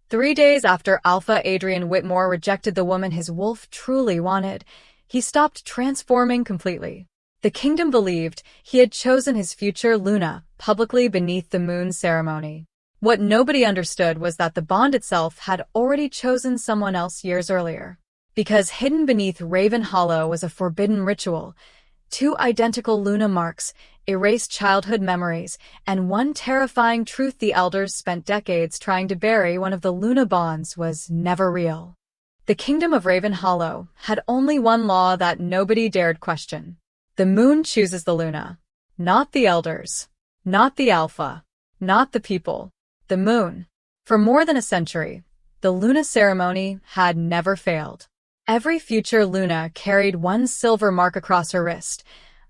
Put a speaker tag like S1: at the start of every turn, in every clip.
S1: 3 days after Alpha Adrian Whitmore rejected the woman his wolf truly wanted, he stopped transforming completely. The kingdom believed he had chosen his future Luna publicly beneath the moon ceremony. What nobody understood was that the bond itself had already chosen someone else years earlier. Because hidden beneath Raven Hollow was a forbidden ritual, 2 identical Luna marks erased childhood memories, and one terrifying truth the elders spent decades trying to bury: one of the Luna bonds was never real. The kingdom of Raven Hollow had only one law that nobody dared question. The moon chooses the Luna. Not the elders. Not the Alpha. Not the people. The moon. For more than a century, the Luna ceremony had never failed. Every future Luna carried one silver mark across her wrist,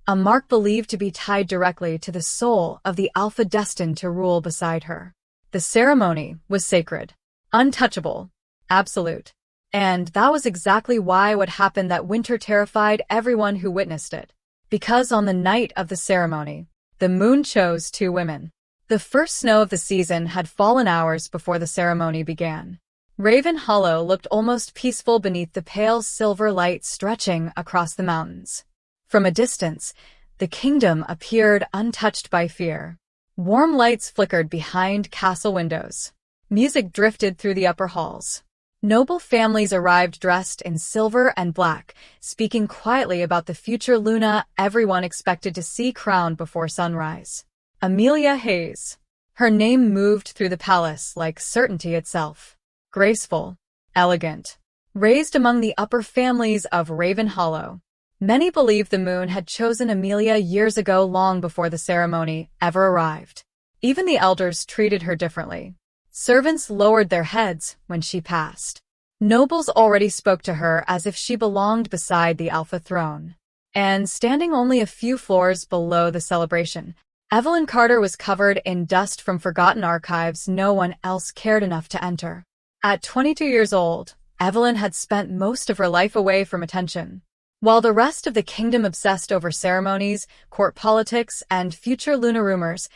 S1: a mark believed to be tied directly to the soul of the Alpha destined to rule beside her. The ceremony was sacred, untouchable, absolute. And that was exactly why what happened that winter terrified everyone who witnessed it. Because on the night of the ceremony, the moon chose 2 women. The first snow of the season had fallen hours before the ceremony began. Raven Hollow looked almost peaceful beneath the pale silver light stretching across the mountains. From a distance, the kingdom appeared untouched by fear. Warm lights flickered behind castle windows. Music drifted through the upper halls. Noble families arrived dressed in silver and black, speaking quietly about the future Luna everyone expected to see crowned before sunrise. Amelia Hayes. Her name moved through the palace like certainty itself. Graceful, elegant, raised among the upper families of Raven Hollow. Many believed the moon had chosen Amelia years ago, long before the ceremony ever arrived. Even the elders treated her differently. Servants lowered their heads when she passed. Nobles already spoke to her as if she belonged beside the Alpha throne. And standing only a few floors below the celebration, Evelyn Carter was covered in dust from forgotten archives no one else cared enough to enter. At 22 years old, Evelyn had spent most of her life away from attention. While the rest of the kingdom obsessed over ceremonies, court politics, and future Luna rumors,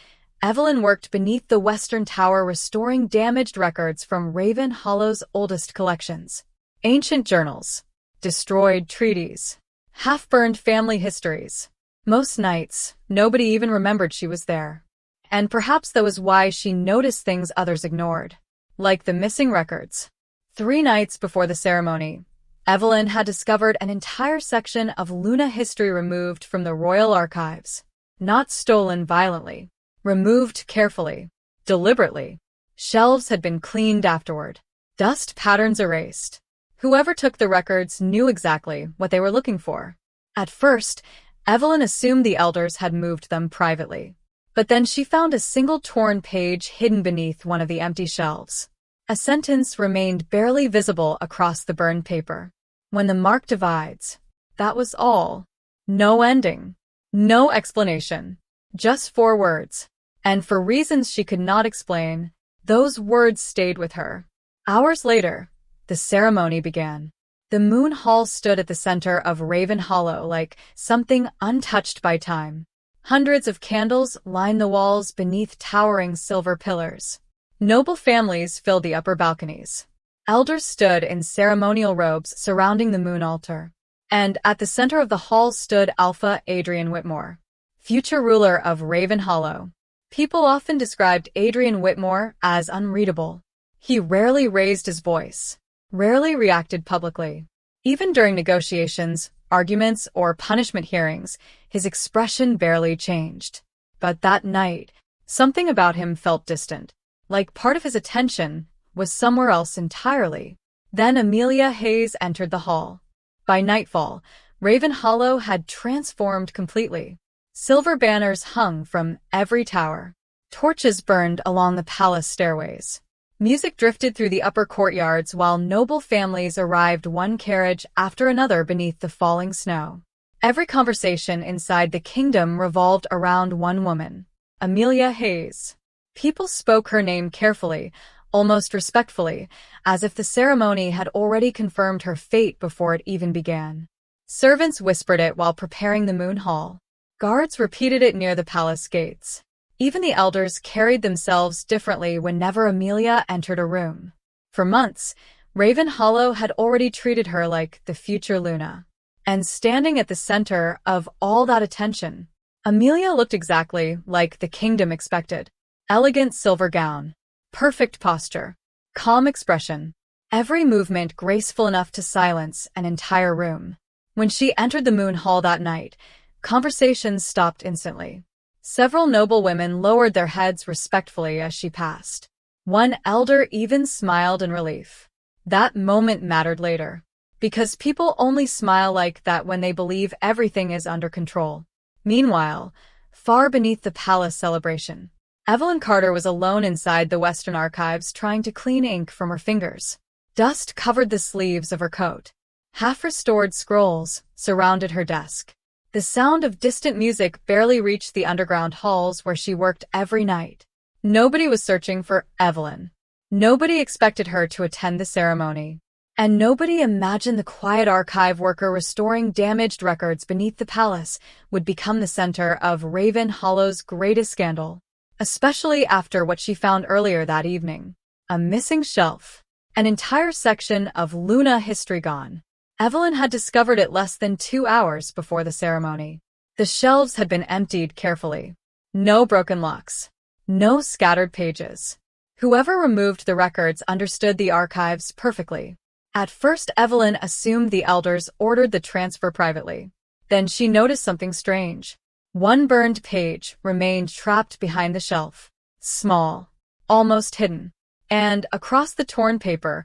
S1: Evelyn worked beneath the Western Tower restoring damaged records from Raven Hollow's oldest collections. Ancient journals, destroyed treaties, half-burned family histories. Most nights, nobody even remembered she was there. And perhaps that was why she noticed things others ignored. Like the missing records. 3 nights before the ceremony, Evelyn had discovered an entire section of Luna history removed from the royal archives. Not stolen violently. Removed carefully. Deliberately. Shelves had been cleaned afterward. Dust patterns erased. Whoever took the records knew exactly what they were looking for. At first, Evelyn assumed the elders had moved them privately. But then she found a single torn page hidden beneath one of the empty shelves. A sentence remained barely visible across the burned paper. When the mark divides, that was all. No ending. No explanation. Just 4 words. And for reasons she could not explain, those words stayed with her. Hours later, the ceremony began. The Moon Hall stood at the center of Raven Hollow like something untouched by time. Hundreds of candles lined the walls beneath towering silver pillars. Noble families filled the upper balconies. Elders stood in ceremonial robes surrounding the moon altar. And at the center of the hall stood Alpha Adrian Whitmore, future ruler of Raven Hollow. People often described Adrian Whitmore as unreadable. He rarely raised his voice, rarely reacted publicly. Even during negotiations, arguments, or punishment hearings, his expression barely changed. But that night, something about him felt distant. Like part of his attention was somewhere else entirely. Then Amelia Hayes entered the hall. By nightfall, Raven Hollow had transformed completely. Silver banners hung from every tower. Torches burned along the palace stairways. Music drifted through the upper courtyards while noble families arrived one carriage after another beneath the falling snow. Every conversation inside the kingdom revolved around one woman, Amelia Hayes. People spoke her name carefully, almost respectfully, as if the ceremony had already confirmed her fate before it even began. Servants whispered it while preparing the moon hall. Guards repeated it near the palace gates. Even the elders carried themselves differently whenever Amelia entered a room. For months, Raven Hollow had already treated her like the future Luna. And standing at the center of all that attention, Amelia looked exactly like the kingdom expected. Elegant silver gown, perfect posture, calm expression, every movement graceful enough to silence an entire room. When she entered the Moon Hall that night, conversations stopped instantly. Several noble women lowered their heads respectfully as she passed. One elder even smiled in relief. That moment mattered later, because people only smile like that when they believe everything is under control. Meanwhile, far beneath the palace celebration, Evelyn Carter was alone inside the Western Archives trying to clean ink from her fingers. Dust covered the sleeves of her coat. Half-restored scrolls surrounded her desk. The sound of distant music barely reached the underground halls where she worked every night. Nobody was searching for Evelyn. Nobody expected her to attend the ceremony. And nobody imagined the quiet archive worker restoring damaged records beneath the palace would become the center of Raven Hollow's greatest scandal. Especially after what she found earlier that evening. A missing shelf. An entire section of Luna history gone. Evelyn had discovered it less than 2 hours before the ceremony. The shelves had been emptied carefully. No broken locks. No scattered pages. Whoever removed the records understood the archives perfectly. At first, Evelyn assumed the elders ordered the transfer privately. Then she noticed something strange. One burned page remained trapped behind the shelf. Small. Almost hidden. And, across the torn paper,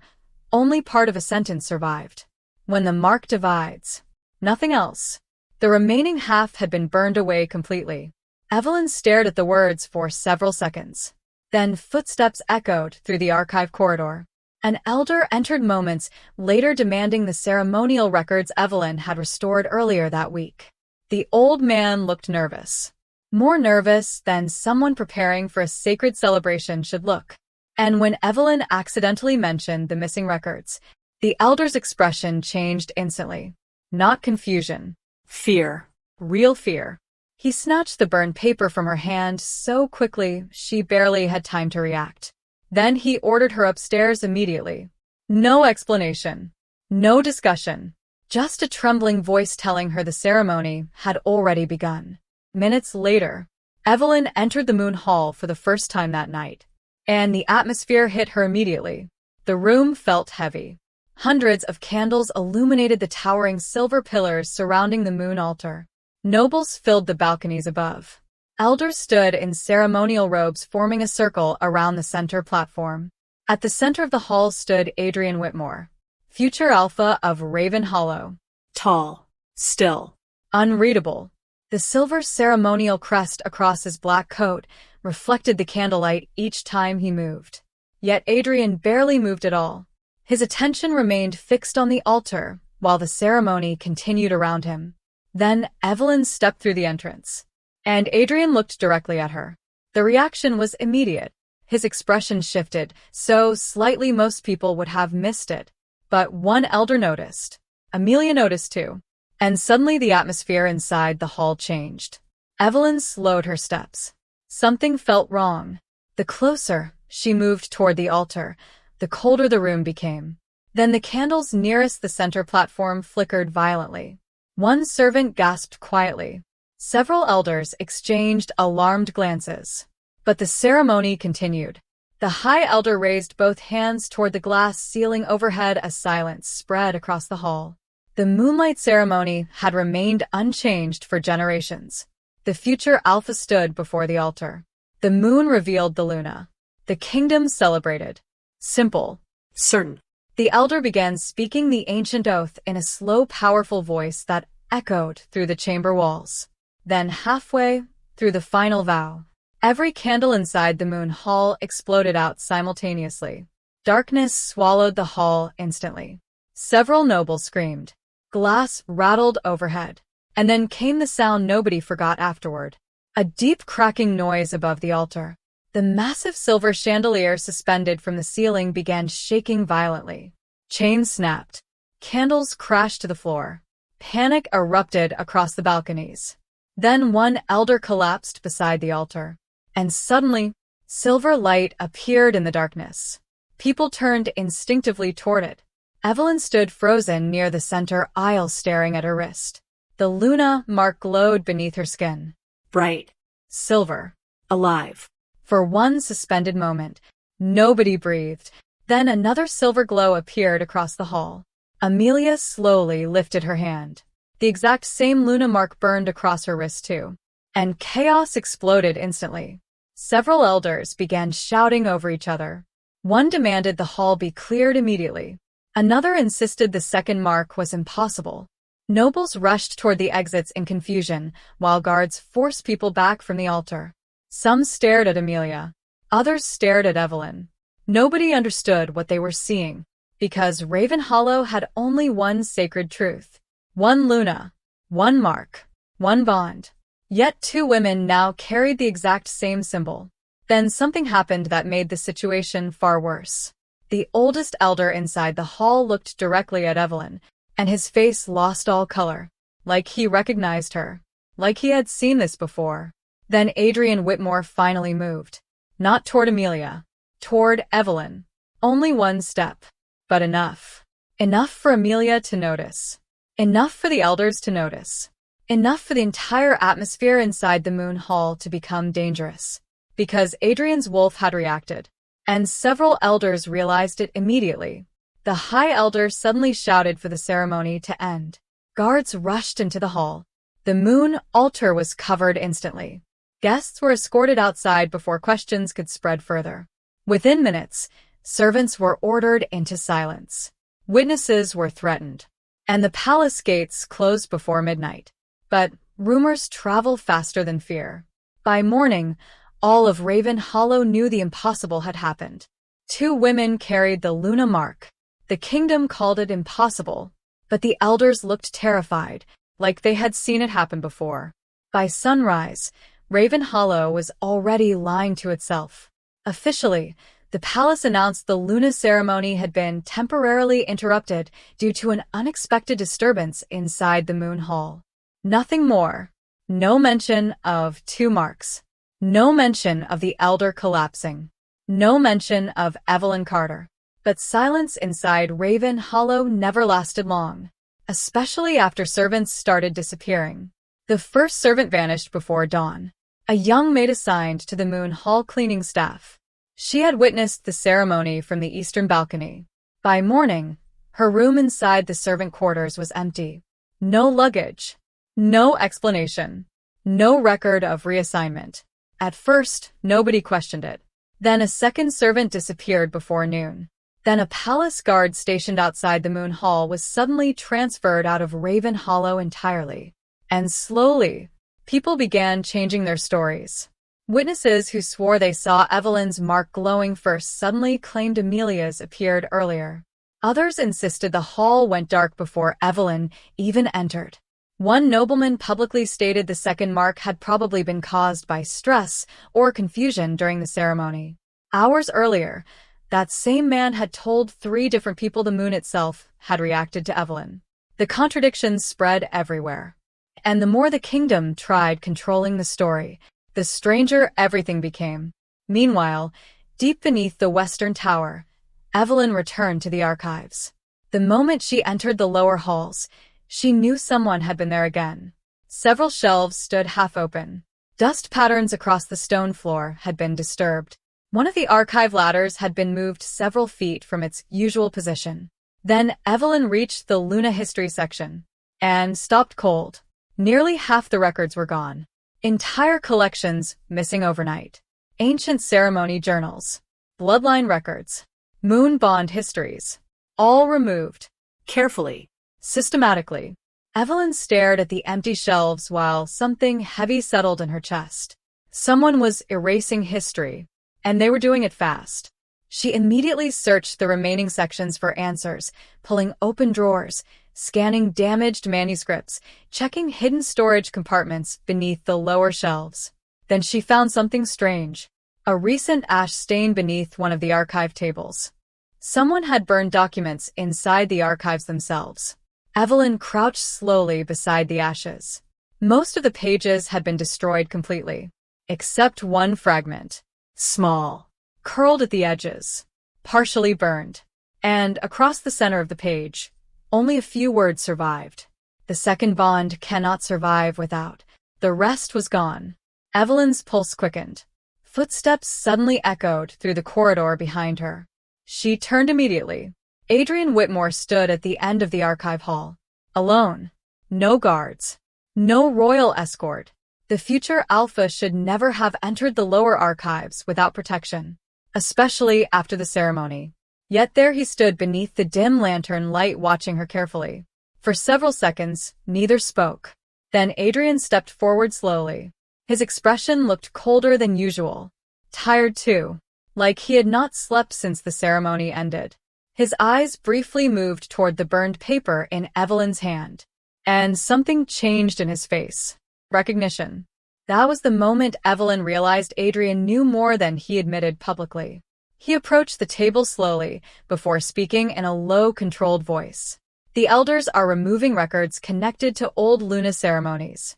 S1: only part of a sentence survived. When the mark divides. Nothing else. The remaining half had been burned away completely. Evelyn stared at the words for several seconds. Then footsteps echoed through the archive corridor. An elder entered moments later demanding the ceremonial records Evelyn had restored earlier that week. The old man looked nervous. More nervous than someone preparing for a sacred celebration should look. And when Evelyn accidentally mentioned the missing records, the elder's expression changed instantly. Not confusion. Fear. Real fear. He snatched the burned paper from her hand so quickly she barely had time to react. Then he ordered her upstairs immediately. No explanation. No discussion. Just a trembling voice telling her the ceremony had already begun. Minutes later, Evelyn entered the Moon Hall for the first time that night. And the atmosphere hit her immediately. The room felt heavy. Hundreds of candles illuminated the towering silver pillars surrounding the moon altar. Nobles filled the balconies above. Elders stood in ceremonial robes forming a circle around the center platform. At the center of the hall stood Adrian Whitmore, future Alpha of Raven Hollow. Tall, still, unreadable. The silver ceremonial crest across his black coat reflected the candlelight each time he moved. Yet Adrian barely moved at all. His attention remained fixed on the altar while the ceremony continued around him. Then Evelyn stepped through the entrance, and Adrian looked directly at her. The reaction was immediate. His expression shifted so slightly most people would have missed it. But one elder noticed. Amelia noticed too. And suddenly the atmosphere inside the hall changed. Evelyn slowed her steps. Something felt wrong. The closer she moved toward the altar, the colder the room became. Then the candles nearest the center platform flickered violently. One servant gasped quietly. Several elders exchanged alarmed glances. But the ceremony continued. The High Elder raised both hands toward the glass ceiling overhead as silence spread across the hall. The moonlight ceremony had remained unchanged for generations. The future Alpha stood before the altar. The moon revealed the Luna. The kingdom celebrated. Simple. Certain. The elder began speaking the ancient oath in a slow, powerful voice that echoed through the chamber walls. Then halfway through the final vow, every candle inside the Moon Hall exploded out simultaneously. Darkness swallowed the hall instantly. Several nobles screamed. Glass rattled overhead. And then came the sound nobody forgot afterward. A deep cracking noise above the altar. The massive silver chandelier suspended from the ceiling began shaking violently. Chains snapped. Candles crashed to the floor. Panic erupted across the balconies. Then one elder collapsed beside the altar. And suddenly, silver light appeared in the darkness. People turned instinctively toward it. Evelyn stood frozen near the center aisle staring at her wrist. The Luna mark glowed beneath her skin.
S2: Bright.
S1: Silver.
S2: Alive.
S1: For one suspended moment, nobody breathed. Then another silver glow appeared across the hall. Amelia slowly lifted her hand. The exact same Luna mark burned across her wrist too. And chaos exploded instantly. Several elders began shouting over each other. One demanded the hall be cleared immediately. Another insisted the second mark was impossible. Nobles rushed toward the exits in confusion, while guards forced people back from the altar. Some stared at Amelia. Others stared at Evelyn. Nobody understood what they were seeing, because Raven Hollow had only one sacred truth. One Luna. One mark. One bond. Yet two women now carried the exact same symbol. Then something happened that made the situation far worse. The oldest elder inside the hall looked directly at Evelyn, and his face lost all color, like he recognized her, like he had seen this before. Then Adrian Whitmore finally moved. Not toward Amelia. Toward Evelyn. Only one step. But enough. Enough for Amelia to notice. Enough for the elders to notice. Enough for the entire atmosphere inside the Moon Hall to become dangerous. Because Adrian's wolf had reacted. And several elders realized it immediately. The High Elder suddenly shouted for the ceremony to end. Guards rushed into the hall. The moon altar was covered instantly. Guests were escorted outside before questions could spread further. Within minutes, servants were ordered into silence. Witnesses were threatened. And the palace gates closed before midnight. But rumors travel faster than fear. By morning, all of Raven Hollow knew the impossible had happened. Two women carried the Luna mark. The kingdom called it impossible, but the elders looked terrified, like they had seen it happen before. By sunrise, Raven Hollow was already lying to itself. Officially, the palace announced the Luna ceremony had been temporarily interrupted due to an unexpected disturbance inside the Moon Hall. Nothing more. No mention of two marks. No mention of the elder collapsing. No mention of Evelyn Carter. But silence inside Raven Hollow never lasted long, especially after servants started disappearing. The first servant vanished before dawn. A young maid assigned to the Moon Hall cleaning staff. She had witnessed the ceremony from the eastern balcony. By morning, her room inside the servant quarters was empty. No luggage. No explanation. No record of reassignment. At first, nobody questioned it. Then a second servant disappeared before noon. Then a palace guard stationed outside the Moon Hall was suddenly transferred out of Raven Hollow entirely. And slowly, people began changing their stories. Witnesses who swore they saw Evelyn's mark glowing first suddenly claimed Amelia's appeared earlier. Others insisted the hall went dark before Evelyn even entered. One nobleman publicly stated the second mark had probably been caused by stress or confusion during the ceremony. Hours earlier, that same man had told 3 different people the moon itself had reacted to Evelyn. The contradictions spread everywhere. And the more the kingdom tried controlling the story, the stranger everything became. Meanwhile, deep beneath the western tower, Evelyn returned to the archives. The moment she entered the lower halls, she knew someone had been there again. Several shelves stood half open. Dust patterns across the stone floor had been disturbed. One of the archive ladders had been moved several feet from its usual position. Then Evelyn reached the Luna history section and stopped cold. Nearly half the records were gone. Entire collections missing overnight. Ancient ceremony journals, bloodline records, moon bond histories, all removed.
S2: Carefully.
S1: Systematically. Evelyn stared at the empty shelves while something heavy settled in her chest. Someone was erasing history. And they were doing it fast. She immediately searched the remaining sections for answers, pulling open drawers, scanning damaged manuscripts, checking hidden storage compartments beneath the lower shelves. Then she found something strange. A recent ash stain beneath one of the archive tables. Someone had burned documents inside the archives themselves. Evelyn crouched slowly beside the ashes. Most of the pages had been destroyed completely, except one fragment. Small, curled at the edges. partially burned. And across the center of the page, only a few words survived. The second bond cannot survive without. The rest was gone. Evelyn's pulse quickened. Footsteps suddenly echoed through the corridor behind her. She turned immediately. Adrian Whitmore stood at the end of the archive hall. Alone. No guards. No royal escort. The future Alpha should never have entered the lower archives without protection, especially after the ceremony. Yet there he stood beneath the dim lantern light watching her carefully. For several seconds, neither spoke. Then Adrian stepped forward slowly. His expression looked colder than usual. Tired too, like he had not slept since the ceremony ended. His eyes briefly moved toward the burned paper in Evelyn's hand. And something changed in his face. Recognition. That was the moment Evelyn realized Adrian knew more than he admitted publicly. He approached the table slowly, before speaking in a low, controlled voice. The elders are removing records connected to old Luna ceremonies.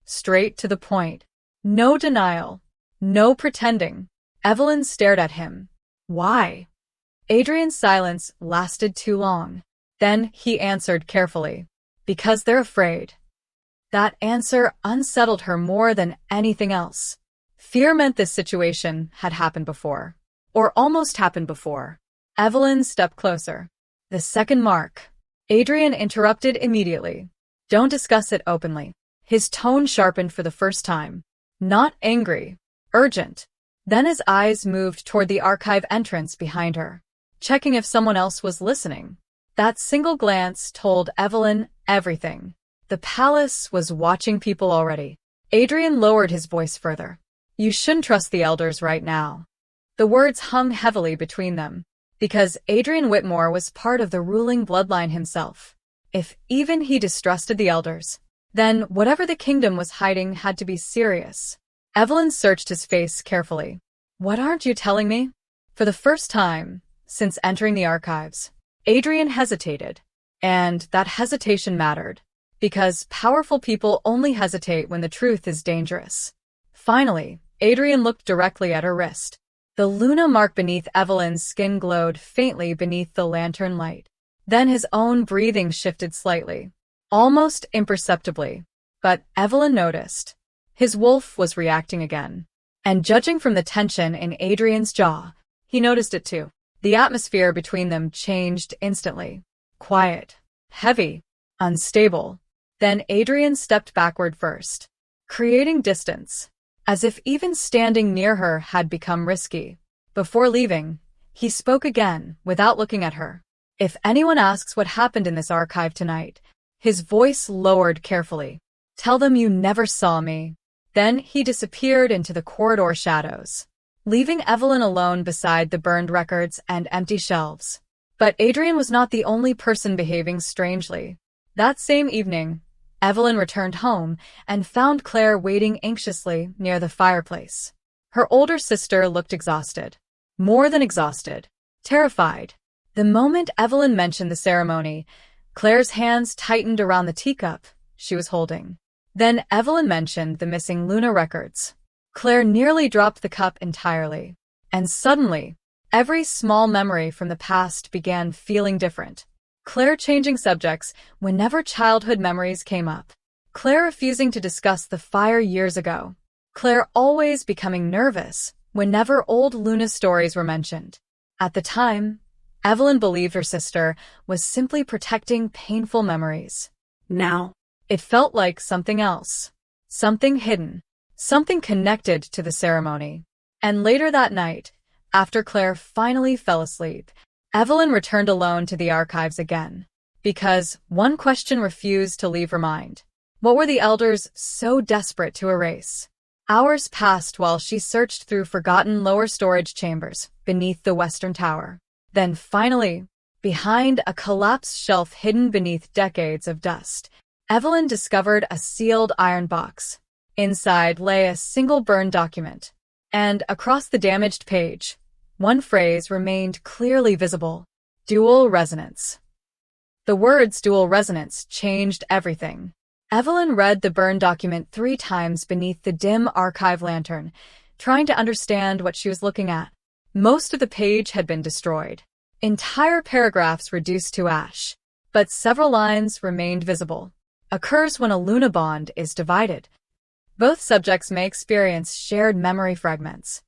S1: Straight to the point. No denial. No pretending. Evelyn stared at him. Why? Adrian's silence lasted too long. Then he answered carefully. Because they're afraid. That answer unsettled her more than anything else. Fear meant this situation had happened before. Or almost happened before. Evelyn stepped closer. The second mark. Adrian interrupted immediately. Don't discuss it openly. His tone sharpened for the first time. Not angry. Urgent. Then his eyes moved toward the archive entrance behind her, checking if someone else was listening. That single glance told Evelyn everything. The palace was watching people already. Adrian lowered his voice further. You shouldn't trust the elders right now. The words hung heavily between them, because Adrian Whitmore was part of the ruling bloodline himself. If even he distrusted the elders, then whatever the kingdom was hiding had to be serious. Evelyn searched his face carefully. What aren't you telling me? For the first time since entering the archives, Adrian hesitated. And that hesitation mattered, because powerful people only hesitate when the truth is dangerous. Finally, Adrian looked directly at her wrist. The Luna mark beneath Evelyn's skin glowed faintly beneath the lantern light. Then his own breathing shifted slightly, almost imperceptibly. But Evelyn noticed. His wolf was reacting again. And judging from the tension in Adrian's jaw, he noticed it too. The atmosphere between them changed instantly. Quiet, heavy, unstable. Then Adrian stepped backward first, creating distance, as if even standing near her had become risky. Before leaving, he spoke again without looking at her. If anyone asks what happened in this archive tonight, his voice lowered carefully. Tell them you never saw me. Then he disappeared into the corridor shadows, leaving Evelyn alone beside the burned records and empty shelves. But Adrian was not the only person behaving strangely. That same evening, Evelyn returned home and found Clare waiting anxiously near the fireplace. Her older sister looked exhausted. More than exhausted. Terrified. The moment Evelyn mentioned the ceremony, Clare's hands tightened around the teacup she was holding. Then Evelyn mentioned the missing Luna records. Clare nearly dropped the cup entirely. And suddenly, every small memory from the past began feeling different. Clare changing subjects whenever childhood memories came up. Clare refusing to discuss the fire years ago. Clare always becoming nervous whenever old Luna stories were mentioned. At the time, Evelyn believed her sister was simply protecting painful memories. Now, it felt like something else. Something hidden. Something connected to the ceremony. And later that night, after Clare finally fell asleep, Evelyn returned alone to the archives again. Because one question refused to leave her mind. What were the elders so desperate to erase? Hours passed while she searched through forgotten lower storage chambers beneath the western tower. Then finally, behind a collapsed shelf hidden beneath decades of dust, Evelyn discovered a sealed iron box. Inside lay a single burned document. And across the damaged page, one phrase remained clearly visible. Dual resonance. The words dual resonance changed everything. Evelyn read the burned document 3 times beneath the dim archive lantern, trying to understand what she was looking at. Most of the page had been destroyed. Entire paragraphs reduced to ash. But several lines remained visible. Occurs when a Luna bond is divided. Both subjects may experience shared memory fragments.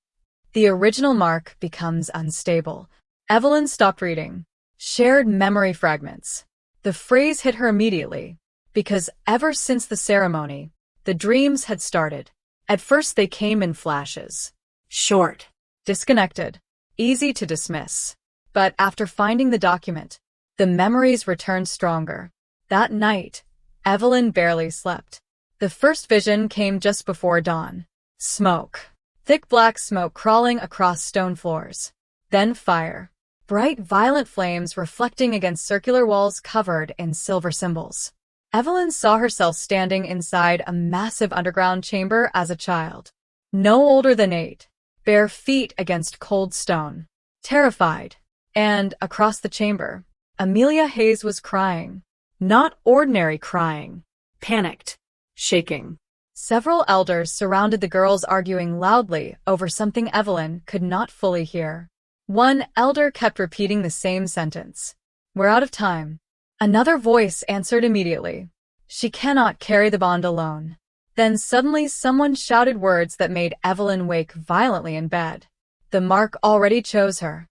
S1: The original mark becomes unstable. Evelyn stopped reading. Shared memory fragments. The phrase hit her immediately, because ever since the ceremony, the dreams had started. At first they came in flashes.
S2: Short.
S1: Disconnected. Easy to dismiss. But after finding the document, the memories returned stronger. That night, Evelyn barely slept. The first vision came just before dawn. Smoke. Thick black smoke crawling across stone floors. Then fire. Bright violet flames reflecting against circular walls covered in silver symbols. Evelyn saw herself standing inside a massive underground chamber as a child. No older than 8. Bare feet against cold stone. Terrified. And, across the chamber, Amelia Hayes was crying. Not ordinary crying.
S2: Panicked. Shaking.
S1: Several elders surrounded the girls, arguing loudly over something Evelyn could not fully hear. One elder kept repeating the same sentence. "We're out of time." Another voice answered immediately. "She cannot carry the bond alone." Then suddenly someone shouted words that made Evelyn wake violently in bed. The mark already chose her.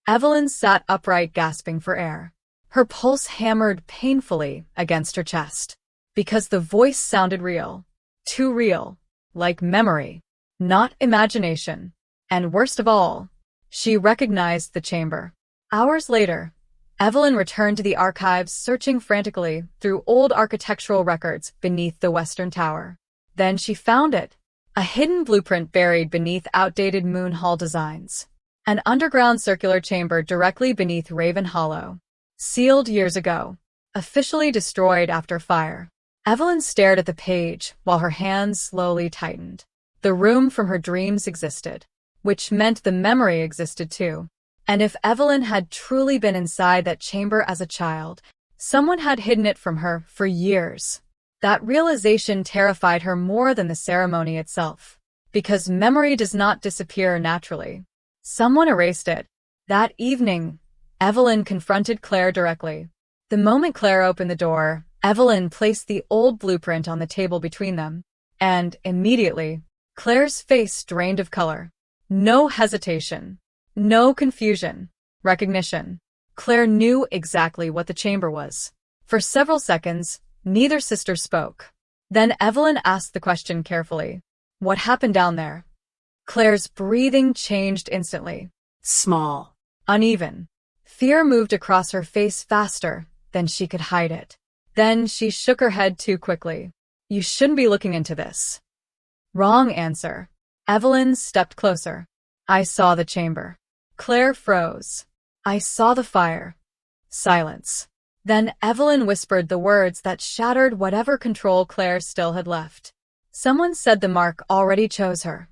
S1: Evelyn sat upright, gasping for air. Her pulse hammered painfully against her chest. Because the voice sounded real. Too real. Like memory. Not imagination. And worst of all, she recognized the chamber. Hours later, Evelyn returned to the archives, searching frantically through old architectural records beneath the Western Tower. Then she found it. A hidden blueprint buried beneath outdated Moon Hall designs. An underground circular chamber directly beneath Raven Hollow. Sealed years ago. Officially destroyed after fire. Evelyn stared at the page while her hands slowly tightened. The room from her dreams existed. Which meant the memory existed too. And if Evelyn had truly been inside that chamber as a child, someone had hidden it from her for years. That realization terrified her more than the ceremony itself. Because memory does not disappear naturally. Someone erased it. That evening, Evelyn confronted Clare directly. The moment Clare opened the door, Evelyn placed the old blueprint on the table between them. And, immediately, Clare's face drained of color. No hesitation. No confusion. Recognition. Clare knew exactly what the chamber was. For several seconds, neither sister spoke. Then Evelyn asked the question carefully. "What happened down there?" Clare's breathing changed instantly.
S2: Small.
S1: Uneven. Fear moved across her face faster than she could hide it. Then she shook her head too quickly. "You shouldn't be looking into this." Wrong answer. Evelyn stepped closer. "I saw the chamber." Clare froze. "I saw the fire." Silence. Then Evelyn whispered the words that shattered whatever control Clare still had left. "Someone said the mark already chose her."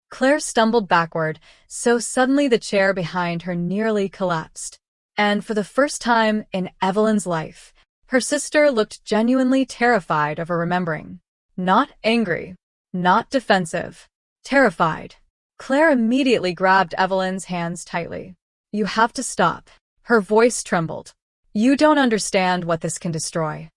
S1: Clare stumbled backward, so suddenly the chair behind her nearly collapsed. And for the first time in Evelyn's life, her sister looked genuinely terrified of her remembering. Not angry. Not defensive. Terrified. Clare immediately grabbed Evelyn's hands tightly. "You have to stop." Her voice trembled. "You don't understand what this can destroy."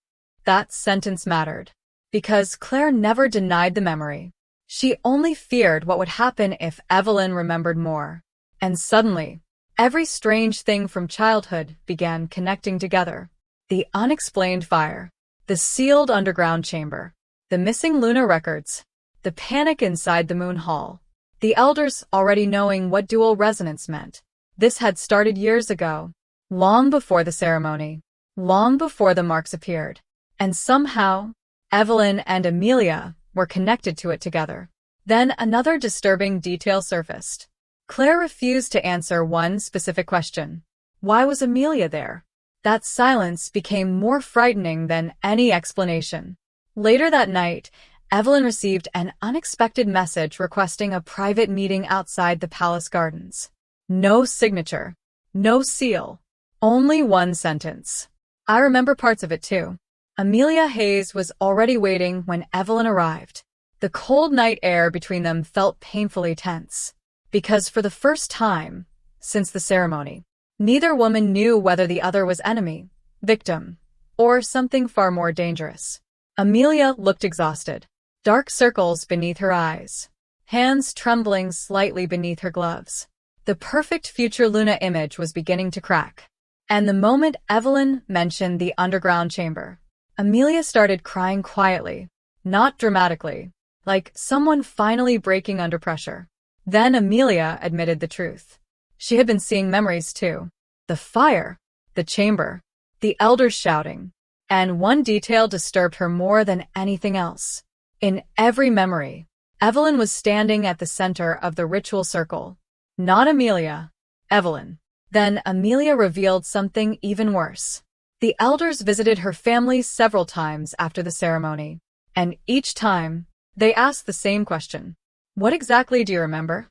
S1: That sentence mattered. Because Clare never denied the memory. She only feared what would happen if Evelyn remembered more. And suddenly, every strange thing from childhood began connecting together. The unexplained fire. The sealed underground chamber. The missing Luna records. The panic inside the Moon Hall. The elders already knowing what dual resonance meant. This had started years ago. Long before the ceremony. Long before the marks appeared. And somehow, Evelyn and Amelia were connected to it together. Then another disturbing detail surfaced. Clare refused to answer one specific question. Why was Amelia there? That silence became more frightening than any explanation. Later that night, Evelyn received an unexpected message requesting a private meeting outside the palace gardens. No signature. No seal. Only one sentence. "I remember parts of it too." Amelia Hayes was already waiting when Evelyn arrived. The cold night air between them felt painfully tense. Because for the first time since the ceremony, neither woman knew whether the other was enemy, victim, or something far more dangerous. Amelia looked exhausted, dark circles beneath her eyes, hands trembling slightly beneath her gloves. The perfect future Luna image was beginning to crack. And the moment Evelyn mentioned the underground chamber, Amelia started crying quietly, not dramatically, like someone finally breaking under pressure. Then Amelia admitted the truth. She had been seeing memories too. The fire, the chamber, the elders shouting. And one detail disturbed her more than anything else. In every memory, Evelyn was standing at the center of the ritual circle. Not Amelia, Evelyn. Then Amelia revealed something even worse. The elders visited her family several times after the ceremony, and each time, they asked the same question. What exactly do you remember?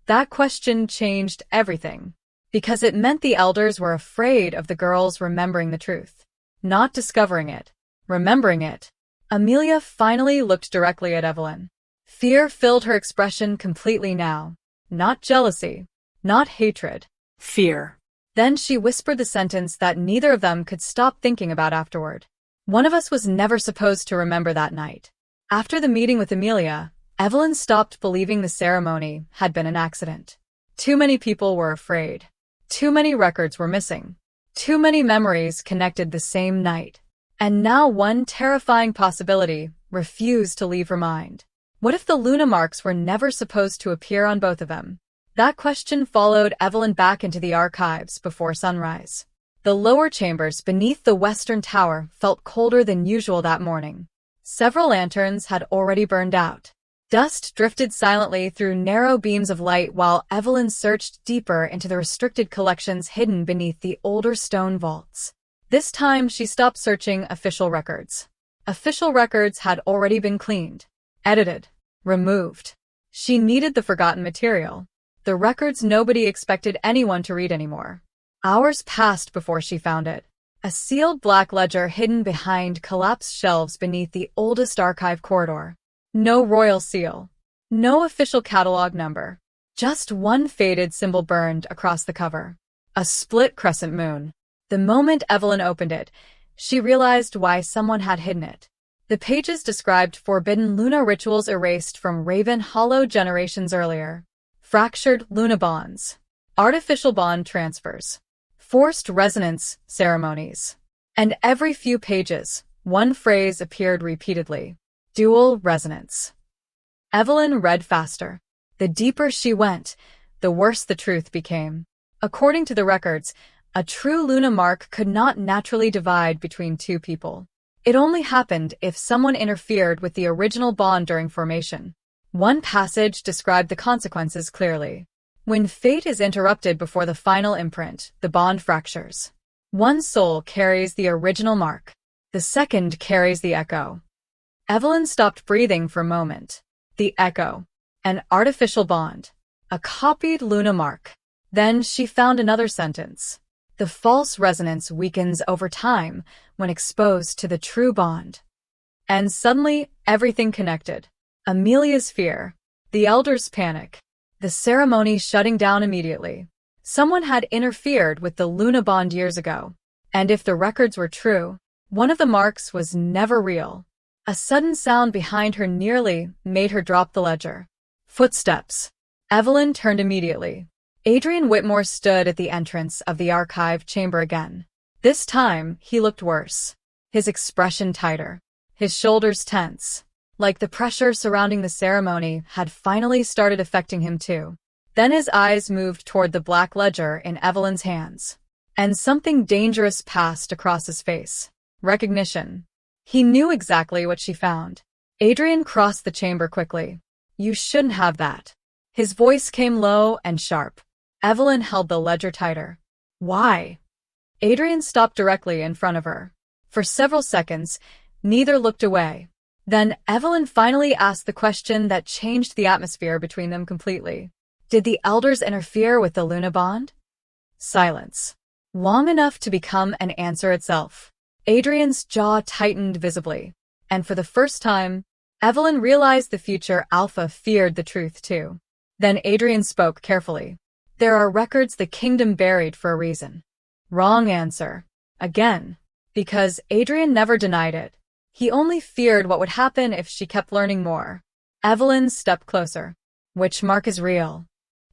S1: That question changed everything, because it meant the elders were afraid of the girls remembering the truth, not discovering it, remembering it. Amelia finally looked directly at Evelyn. Fear filled her expression completely now. Not jealousy, not hatred.
S2: Fear.
S1: Then she whispered the sentence that neither of them could stop thinking about afterward. One of us was never supposed to remember that night. After the meeting with Amelia, Evelyn stopped believing the ceremony had been an accident. Too many people were afraid. Too many records were missing. Too many memories connected the same night. And now one terrifying possibility refused to leave her mind. What if the Luna marks were never supposed to appear on both of them? That question followed Evelyn back into the archives before sunrise. The lower chambers beneath the western tower felt colder than usual that morning. Several lanterns had already burned out. Dust drifted silently through narrow beams of light while Evelyn searched deeper into the restricted collections hidden beneath the older stone vaults. This time she stopped searching official records. Official records had already been cleaned, edited, removed. She needed the forgotten material. The records nobody expected anyone to read anymore. Hours passed before she found it. A sealed black ledger hidden behind collapsed shelves beneath the oldest archive corridor. No royal seal. No official catalog number. Just one faded symbol burned across the cover. A split crescent moon. The moment Evelyn opened it, she realized why someone had hidden it. The pages described forbidden Luna rituals erased from Raven Hollow generations earlier. Fractured Luna bonds. Artificial bond transfers. Forced resonance ceremonies. And every few pages, one phrase appeared repeatedly. Dual resonance. Evelyn read faster. The deeper she went, the worse the truth became. According to the records, a true Luna mark could not naturally divide between two people. It only happened if someone interfered with the original bond during formation. One passage described the consequences clearly. When fate is interrupted before the final imprint, the bond fractures. One soul carries the original mark. The second carries the echo. Evelyn stopped breathing for a moment. The echo. An artificial bond. A copied Luna mark. Then she found another sentence. The false resonance weakens over time when exposed to the true bond. And suddenly, everything connected. Amelia's fear. The elders' panic. The ceremony shutting down immediately. Someone had interfered with the Luna bond years ago. And if the records were true, one of the marks was never real. A sudden sound behind her nearly made her drop the ledger. Footsteps. Evelyn turned immediately. Adrian Whitmore stood at the entrance of the archive chamber again. This time, he looked worse. His expression tighter. His shoulders tense. Like the pressure surrounding the ceremony had finally started affecting him too. Then his eyes moved toward the black ledger in Evelyn's hands. And something dangerous passed across his face. Recognition. He knew exactly what she found. Adrian crossed the chamber quickly. You shouldn't have that. His voice came low and sharp. Evelyn held the ledger tighter. Why? Adrian stopped directly in front of her. For several seconds, neither looked away. Then Evelyn finally asked the question that changed the atmosphere between them completely. Did the elders interfere with the Luna bond? Silence. Long enough to become an answer itself. Adrian's jaw tightened visibly. And for the first time, Evelyn realized the future Alpha feared the truth too. Then Adrian spoke carefully. There are records the kingdom buried for a reason. Wrong answer. Again. Because Adrian never denied it. He only feared what would happen if she kept learning more. Evelyn stepped closer. Which mark is real?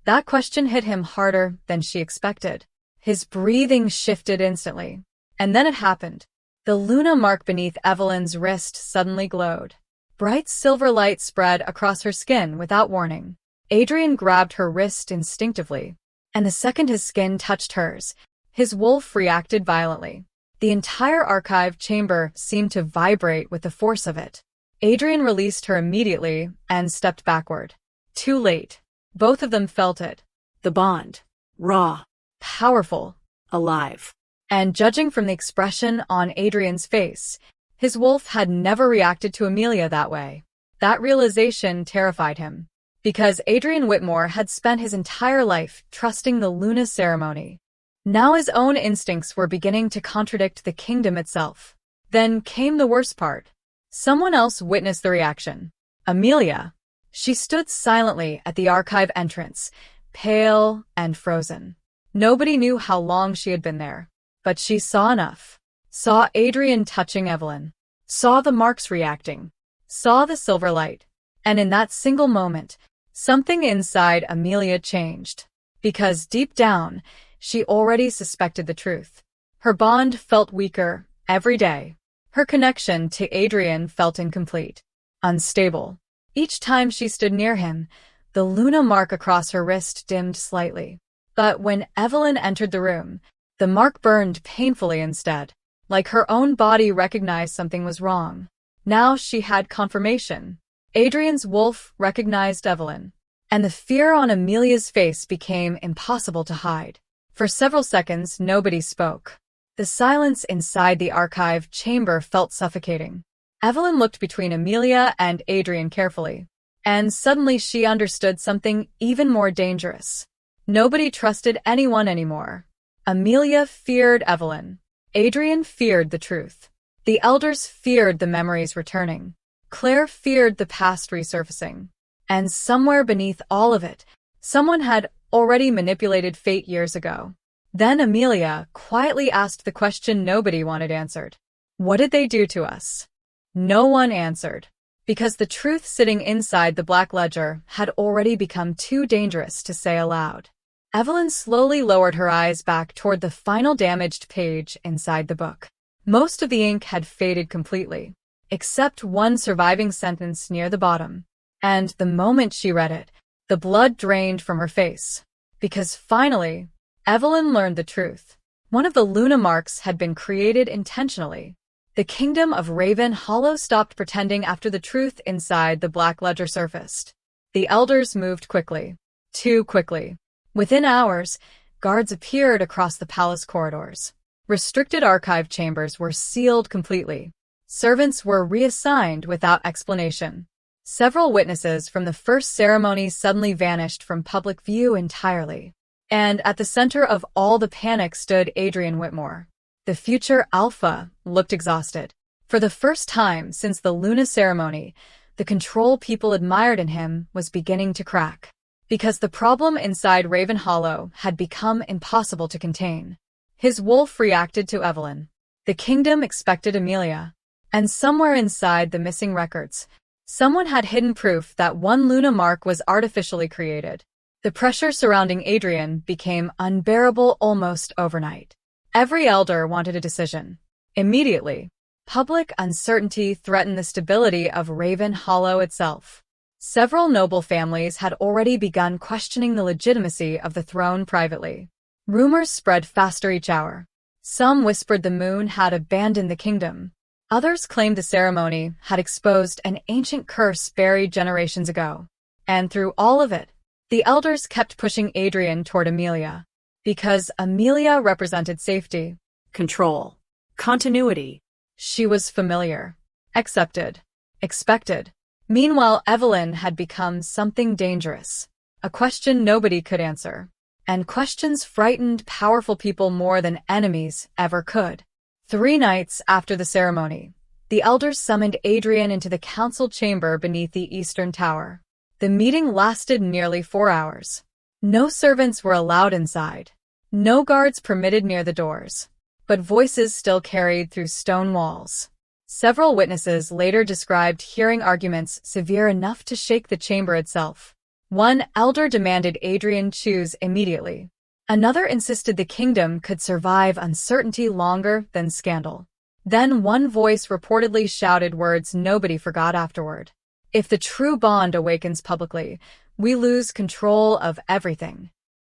S1: That question hit him harder than she expected. His breathing shifted instantly. And then it happened. The Luna mark beneath Evelyn's wrist suddenly glowed. Bright silver light spread across her skin without warning. Adrian grabbed her wrist instinctively, and the second his skin touched hers, his wolf reacted violently. The entire archive chamber seemed to vibrate with the force of it. Adrian released her immediately and stepped backward. Too late. Both of them felt it.
S2: The bond. Raw.
S1: Powerful.
S2: Alive.
S1: And judging from the expression on Adrian's face, his wolf had never reacted to Amelia that way. That realization terrified him, because Adrian Whitmore had spent his entire life trusting the Luna ceremony. Now his own instincts were beginning to contradict the kingdom itself. Then came the worst part. Someone else witnessed the reaction. Amelia. She stood silently at the archive entrance, pale and frozen. Nobody knew how long she had been there. But she saw enough. Saw Adrian touching Evelyn. Saw the marks reacting. Saw the silver light. And in that single moment, something inside Amelia changed. Because deep down, she already suspected the truth. Her bond felt weaker every day. Her connection to Adrian felt incomplete. Unstable. Each time she stood near him, the Luna mark across her wrist dimmed slightly. But when Evelyn entered the room, the mark burned painfully instead, like her own body recognized something was wrong. Now she had confirmation. Adrian's wolf recognized Evelyn, and the fear on Amelia's face became impossible to hide. For several seconds, nobody spoke. The silence inside the archive chamber felt suffocating. Evelyn looked between Amelia and Adrian carefully, and suddenly she understood something even more dangerous. Nobody trusted anyone anymore. Amelia feared Evelyn. Adrian feared the truth. The elders feared the memories returning. Clare feared the past resurfacing. And somewhere beneath all of it, someone had already manipulated fate years ago. Then Amelia quietly asked the question nobody wanted answered. What did they do to us? No one answered, because the truth sitting inside the black ledger had already become too dangerous to say aloud. Evelyn slowly lowered her eyes back toward the final damaged page inside the book. Most of the ink had faded completely, except one surviving sentence near the bottom. And the moment she read it, the blood drained from her face. Because finally, Evelyn learned the truth. One of the Luna marks had been created intentionally. The kingdom of Raven Hollow stopped pretending after the truth inside the black ledger surfaced. The elders moved quickly. Too quickly. Within hours, guards appeared across the palace corridors. Restricted archive chambers were sealed completely. Servants were reassigned without explanation. Several witnesses from the first ceremony suddenly vanished from public view entirely. And at the center of all the panic stood Adrian Whitmore. The future Alpha looked exhausted. For the first time since the Luna ceremony, the control people admired in him was beginning to crack. Because the problem inside Raven Hollow had become impossible to contain. His wolf reacted to Evelyn. The kingdom expected Amelia. And somewhere inside the missing records, someone had hidden proof that one Luna mark was artificially created. The pressure surrounding Adrian became unbearable almost overnight. Every elder wanted a decision. Immediately. Public uncertainty threatened the stability of Raven Hollow itself. Several noble families had already begun questioning the legitimacy of the throne privately. Rumors spread faster each hour. Some whispered the moon had abandoned the kingdom. Others claimed the ceremony had exposed an ancient curse buried generations ago. And through all of it, the elders kept pushing Adrian toward Amelia. Because Amelia represented safety,
S2: Control. Continuity.
S1: she was familiar, accepted, expected. Meanwhile, Evelyn had become something dangerous, a question nobody could answer. And questions frightened powerful people more than enemies ever could. 3 nights after the ceremony, the elders summoned Adrian into the council chamber beneath the eastern tower. The meeting lasted nearly 4 hours. No servants were allowed inside. No guards permitted near the doors. But voices still carried through stone walls. Several witnesses later described hearing arguments severe enough to shake the chamber itself. One elder demanded Adrian choose immediately. Another insisted the kingdom could survive uncertainty longer than scandal. Then one voice reportedly shouted words nobody forgot afterward. If the true bond awakens publicly, we lose control of everything.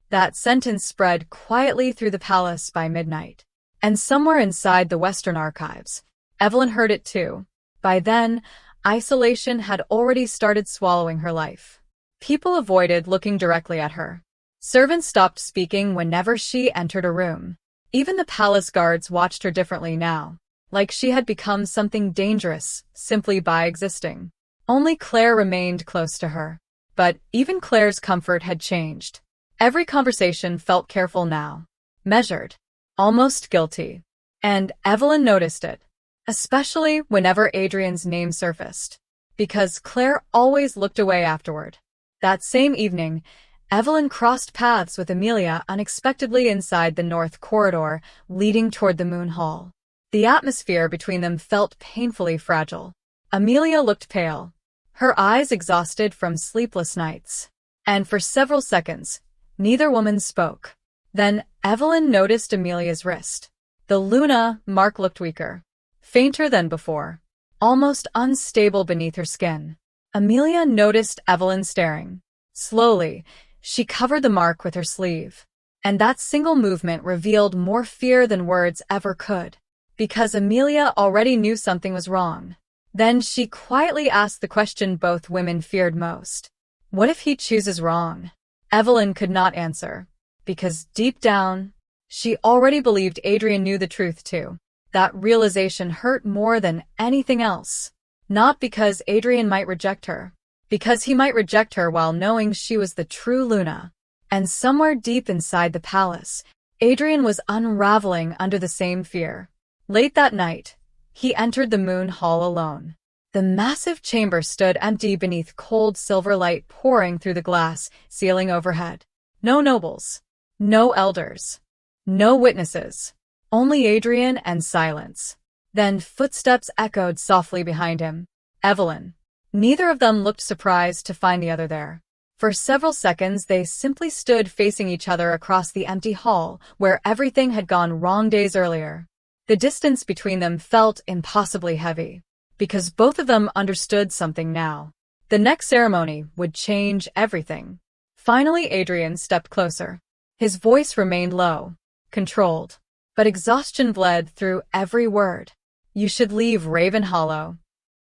S1: That sentence spread quietly through the palace by midnight. And somewhere inside the Western archives, Evelyn heard it too. By then, isolation had already started swallowing her life. People avoided looking directly at her. Servants stopped speaking whenever she entered a room. Even the palace guards watched her differently now, like she had become something dangerous simply by existing. Only Clare remained close to her. But even Clare's comfort had changed. Every conversation felt careful now, measured, almost guilty. And Evelyn noticed it, especially whenever Adrian's name surfaced, because Clare always looked away afterward. That same evening, Evelyn crossed paths with Amelia unexpectedly inside the north corridor leading toward the Moon Hall. The atmosphere between them felt painfully fragile. Amelia looked pale, her eyes exhausted from sleepless nights. And for several seconds, neither woman spoke. Then Evelyn noticed Amelia's wrist. The Luna mark looked weaker, fainter than before, almost unstable beneath her skin. Amelia noticed Evelyn staring. Slowly, she covered the mark with her sleeve. And that single movement revealed more fear than words ever could. Because Amelia already knew something was wrong. Then she quietly asked the question both women feared most. What if he chooses wrong? Evelyn could not answer. Because deep down, she already believed Adrian knew the truth too. That realization hurt more than anything else. Not because Adrian might reject her. Because he might reject her while knowing she was the true Luna. And somewhere deep inside the palace, Adrian was unraveling under the same fear. Late that night, he entered the Moon Hall alone. The massive chamber stood empty beneath cold silver light pouring through the glass ceiling overhead. No nobles. No elders. No witnesses. Only Adrian and silence. Then footsteps echoed softly behind him. Evelyn. Neither of them looked surprised to find the other there. For several seconds they simply stood facing each other across the empty hall where everything had gone wrong days earlier. The distance between them felt impossibly heavy, because both of them understood something now. The next ceremony would change everything. Finally Adrian stepped closer. His voice remained low, controlled, but exhaustion bled through every word. You should leave Raven Hollow.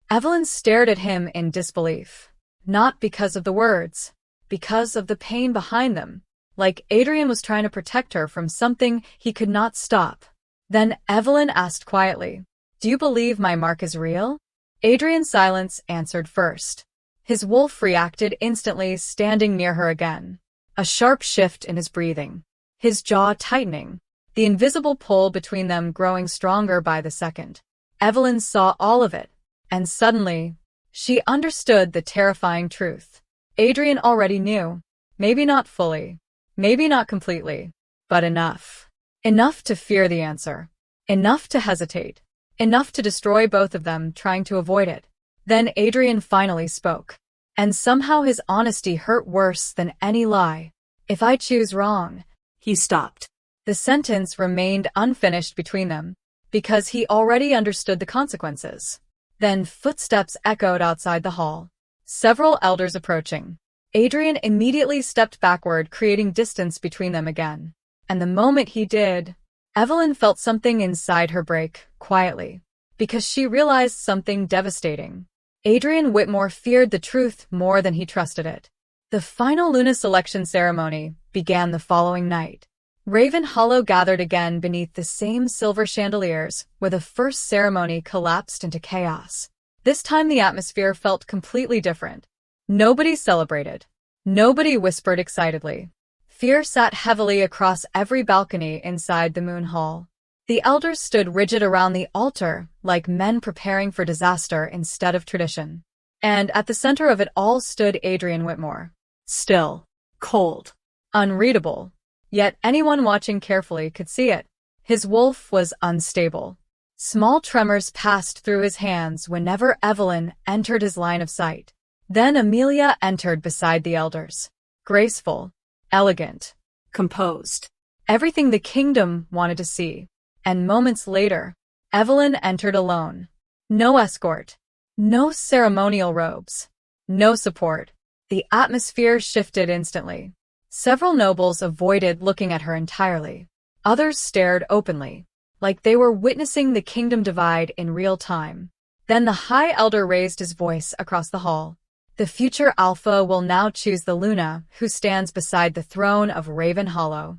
S1: Evelyn stared at him in disbelief. Not because of the words, because of the pain behind them. Like Adrian was trying to protect her from something he could not stop. Then Evelyn asked quietly, "Do you believe my mark is real?" Adrian's silence answered first. His wolf reacted instantly, standing near her again. A sharp shift in his breathing. His jaw tightening. The invisible pull between them growing stronger by the second. Evelyn saw all of it. And suddenly, she understood the terrifying truth. Adrian already knew. Maybe not fully. Maybe not completely. But enough. Enough to fear the answer. Enough to hesitate. Enough to destroy both of them, trying to avoid it. Then Adrian finally spoke. And somehow his honesty hurt worse than any lie. If I choose wrong.
S2: He stopped.
S1: The sentence remained unfinished between them, because he already understood the consequences. Then footsteps echoed outside the hall. Several elders approaching. Adrian immediately stepped backward, creating distance between them again. And the moment he did, Evelyn felt something inside her break, quietly, because she realized something devastating. Adrian Whitmore feared the truth more than he trusted it. The final Luna selection ceremony began the following night. Raven Hollow gathered again beneath the same silver chandeliers where the first ceremony collapsed into chaos. This time the atmosphere felt completely different. Nobody celebrated. Nobody whispered excitedly. Fear sat heavily across every balcony inside the Moon Hall. The elders stood rigid around the altar, like men preparing for disaster instead of tradition. And at the center of it all stood Adrian Whitmore. Still,
S2: Cold.
S1: unreadable. Yet anyone watching carefully could see it. His wolf was unstable. Small tremors passed through his hands whenever Evelyn entered his line of sight. Then Amelia entered beside the elders. Graceful, elegant,
S2: Composed.
S1: everything the kingdom wanted to see. And moments later, Evelyn entered alone. No escort. No ceremonial robes. No support. The atmosphere shifted instantly. Several nobles avoided looking at her entirely. Others stared openly, like they were witnessing the kingdom divide in real time. Then the High Elder raised his voice across the hall. The future Alpha will now choose the Luna, who stands beside the throne of Raven Hollow.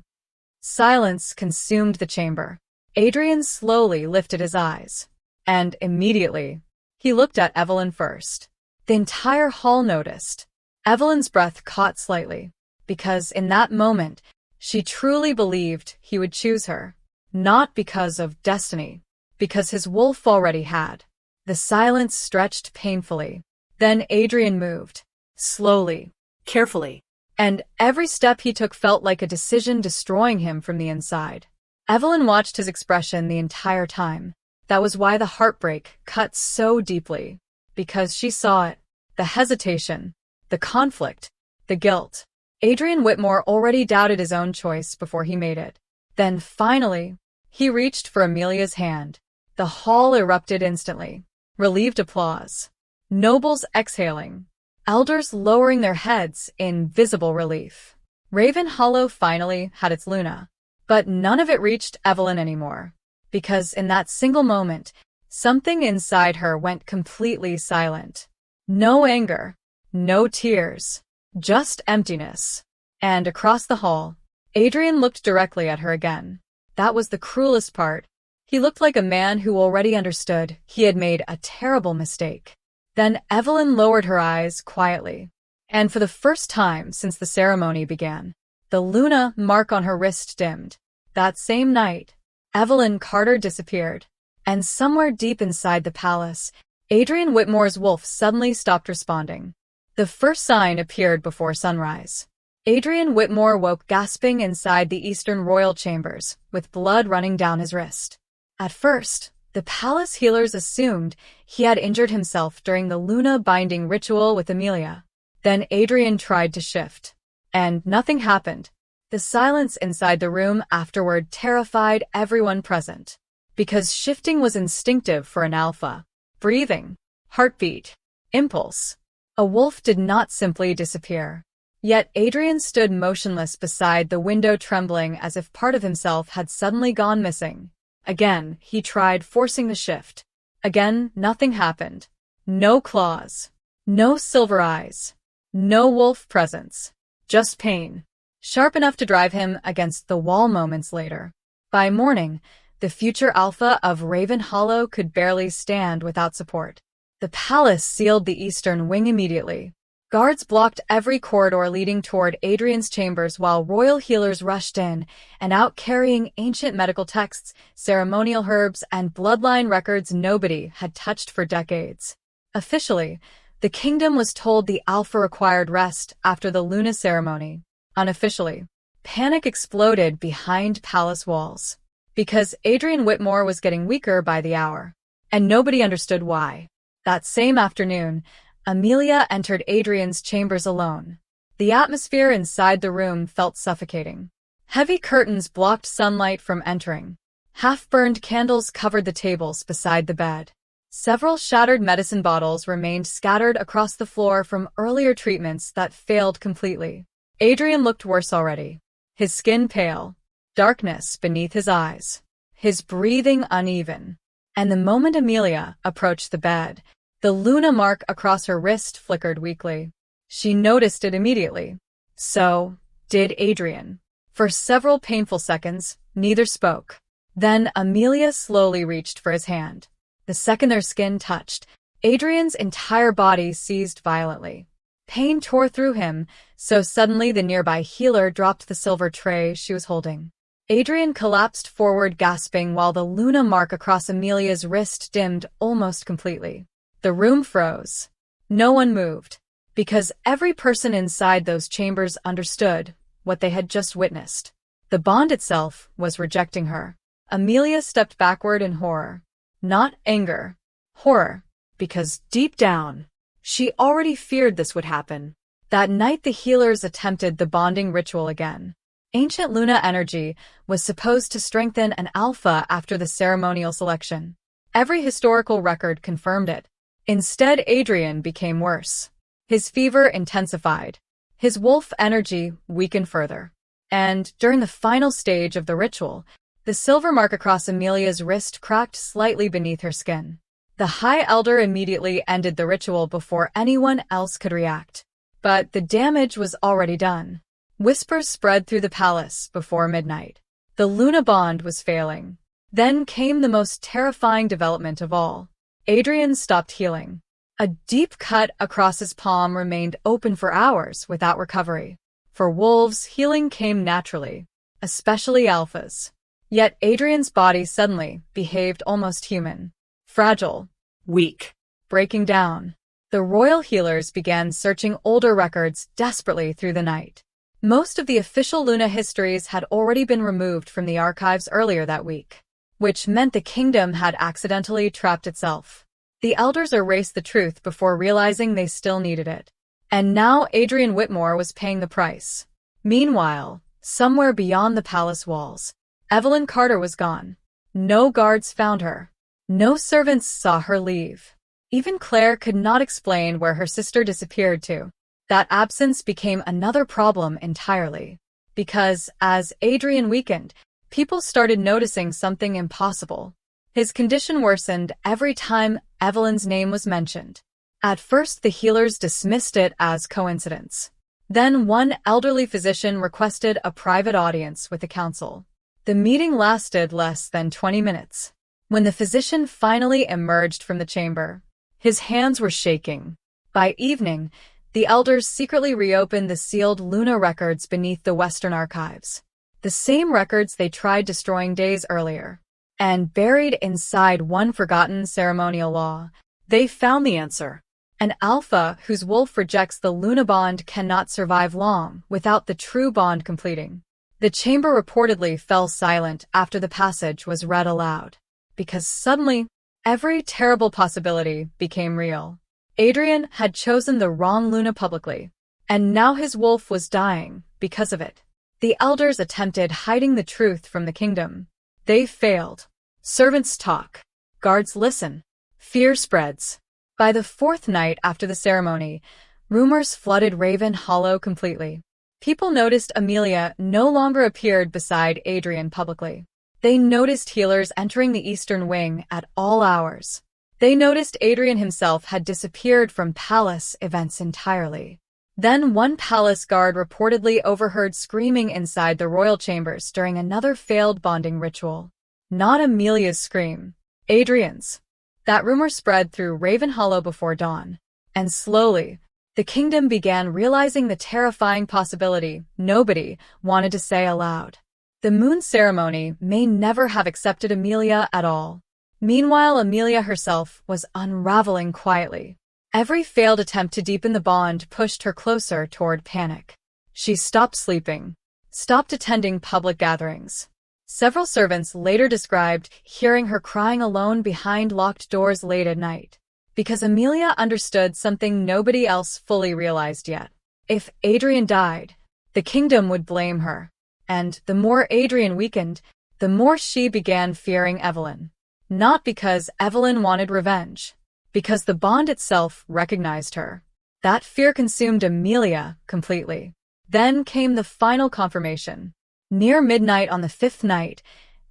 S1: Silence consumed the chamber. Adrian slowly lifted his eyes. And immediately, he looked at Evelyn first. The entire hall noticed. Evelyn's breath caught slightly, because in that moment, she truly believed he would choose her. Not because of destiny, because his wolf already had. The silence stretched painfully. Then Adrian moved. Slowly.
S2: Carefully.
S1: And every step he took felt like a decision destroying him from the inside. Evelyn watched his expression the entire time. That was why the heartbreak cut so deeply. Because she saw it. The hesitation. The conflict. The guilt. Adrian Whitmore already doubted his own choice before he made it. Then finally, he reached for Amelia's hand. The hall erupted instantly. Relieved applause. Nobles exhaling. Elders lowering their heads in visible relief. Raven Hollow finally had its Luna. But none of it reached Evelyn anymore. Because in that single moment, something inside her went completely silent. No anger. No tears. Just emptiness. And across the hall, Adrian looked directly at her again. That was the cruelest part. He looked like a man who already understood he had made a terrible mistake. Then Evelyn lowered her eyes quietly. And for the first time since the ceremony began, the Luna mark on her wrist dimmed. That same night, Evelyn Carter disappeared. And somewhere deep inside the palace, Adrian Whitmore's wolf suddenly stopped responding. The first sign appeared before sunrise. Adrian Whitmore woke gasping inside the eastern royal chambers, with blood running down his wrist. At first, the palace healers assumed he had injured himself during the Luna binding ritual with Amelia. Then Adrian tried to shift. And nothing happened. The silence inside the room afterward terrified everyone present. Because shifting was instinctive for an alpha. Breathing, heartbeat, impulse. A wolf did not simply disappear. Yet Adrian stood motionless beside the window, trembling as if part of himself had suddenly gone missing. Again, he tried forcing the shift. Again, nothing happened. No claws. No silver eyes. No wolf presence. Just pain. Sharp enough to drive him against the wall moments later. By morning, the future Alpha of Raven Hollow could barely stand without support. The palace sealed the eastern wing immediately. Guards blocked every corridor leading toward Adrian's chambers while royal healers rushed in and out carrying ancient medical texts, ceremonial herbs, and bloodline records nobody had touched for decades. Officially, the kingdom was told the Alpha required rest after the Luna ceremony. Unofficially, panic exploded behind palace walls. Because Adrian Whitmore was getting weaker by the hour. And nobody understood why. That same afternoon, Amelia entered Adrian's chambers alone. The atmosphere inside the room felt suffocating. Heavy curtains blocked sunlight from entering. Half-burned candles covered the tables beside the bed. Several shattered medicine bottles remained scattered across the floor from earlier treatments that failed completely. Adrian looked worse already. His skin pale. Darkness beneath his eyes. His breathing uneven. And the moment Amelia approached the bed, the Luna mark across her wrist flickered weakly. She noticed it immediately. So did Adrian. For several painful seconds, neither spoke. Then Amelia slowly reached for his hand. The second their skin touched, Adrian's entire body seized violently. Pain tore through him, so suddenly the nearby healer dropped the silver tray she was holding. Adrian collapsed forward, gasping, while the Luna mark across Amelia's wrist dimmed almost completely. The room froze. No one moved, because every person inside those chambers understood what they had just witnessed. The bond itself was rejecting her. Amelia stepped backward in horror. Not anger. Horror. Because deep down, she already feared this would happen. That night the healers attempted the bonding ritual again. Ancient Luna energy was supposed to strengthen an alpha after the ceremonial selection. Every historical record confirmed it. Instead, Adrian became worse. His fever intensified. His wolf energy weakened further. And during the final stage of the ritual, the silver mark across Amelia's wrist cracked slightly beneath her skin. The High Elder immediately ended the ritual before anyone else could react. But the damage was already done. Whispers spread through the palace before midnight. The Luna bond was failing. Then came the most terrifying development of all. Adrian stopped healing. A deep cut across his palm remained open for hours without recovery. For wolves, healing came naturally, especially alphas. Yet Adrian's body suddenly behaved almost human. Fragile.
S2: Weak.
S1: Breaking down. The royal healers began searching older records desperately through the night. Most of the official Luna histories had already been removed from the archives earlier that week, which meant the kingdom had accidentally trapped itself. The elders erased the truth before realizing they still needed it. And now Adrian Whitmore was paying the price. Meanwhile, somewhere beyond the palace walls, Evelyn Carter was gone. No guards found her. No servants saw her leave. Even Clare could not explain where her sister disappeared to. That absence became another problem entirely. Because, as Adrian weakened, people started noticing something impossible. His condition worsened every time Evelyn's name was mentioned. At first, the healers dismissed it as coincidence. Then one elderly physician requested a private audience with the council. The meeting lasted less than 20 minutes. When the physician finally emerged from the chamber, his hands were shaking. By evening, the elders secretly reopened the sealed Luna records beneath the Western archives. The same records they tried destroying days earlier. And buried inside one forgotten ceremonial law, they found the answer. An alpha whose wolf rejects the Luna bond cannot survive long without the true bond completing. The chamber reportedly fell silent after the passage was read aloud. Because suddenly, every terrible possibility became real. Adrian had chosen the wrong Luna publicly, and now his wolf was dying because of it. The elders attempted hiding the truth from the kingdom. They failed. Servants talk. Guards listen. Fear spreads. By the fourth night after the ceremony, rumors flooded Raven Hollow completely. People noticed Amelia no longer appeared beside Adrian publicly. They noticed healers entering the eastern wing at all hours. They noticed Adrian himself had disappeared from palace events entirely. Then one palace guard reportedly overheard screaming inside the royal chambers during another failed bonding ritual. Not Amelia's scream. Adrian's. That rumor spread through Raven Hollow before dawn. And slowly, the kingdom began realizing the terrifying possibility nobody wanted to say aloud. The moon ceremony may never have accepted Amelia at all. Meanwhile, Amelia herself was unraveling quietly. Every failed attempt to deepen the bond pushed her closer toward panic. She stopped sleeping, stopped attending public gatherings. Several servants later described hearing her crying alone behind locked doors late at night. Because Amelia understood something nobody else fully realized yet. If Adrian died, the kingdom would blame her. And the more Adrian weakened, the more she began fearing Evelyn. Not because Evelyn wanted revenge, because the bond itself recognized her. That fear consumed Amelia completely. Then came the final confirmation. Near midnight on the fifth night,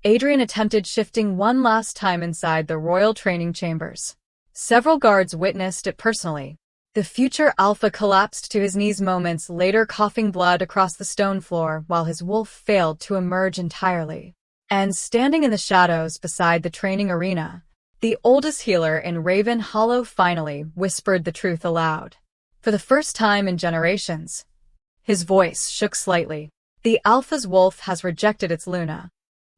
S1: Adrian attempted shifting one last time inside the royal training chambers. Several guards witnessed it personally. The future alpha collapsed to his knees moments later, coughing blood across the stone floor while his wolf failed to emerge entirely. And standing in the shadows beside the training arena, the oldest healer in Raven Hollow finally whispered the truth aloud. For the first time in generations, his voice shook slightly. The alpha's wolf has rejected its Luna.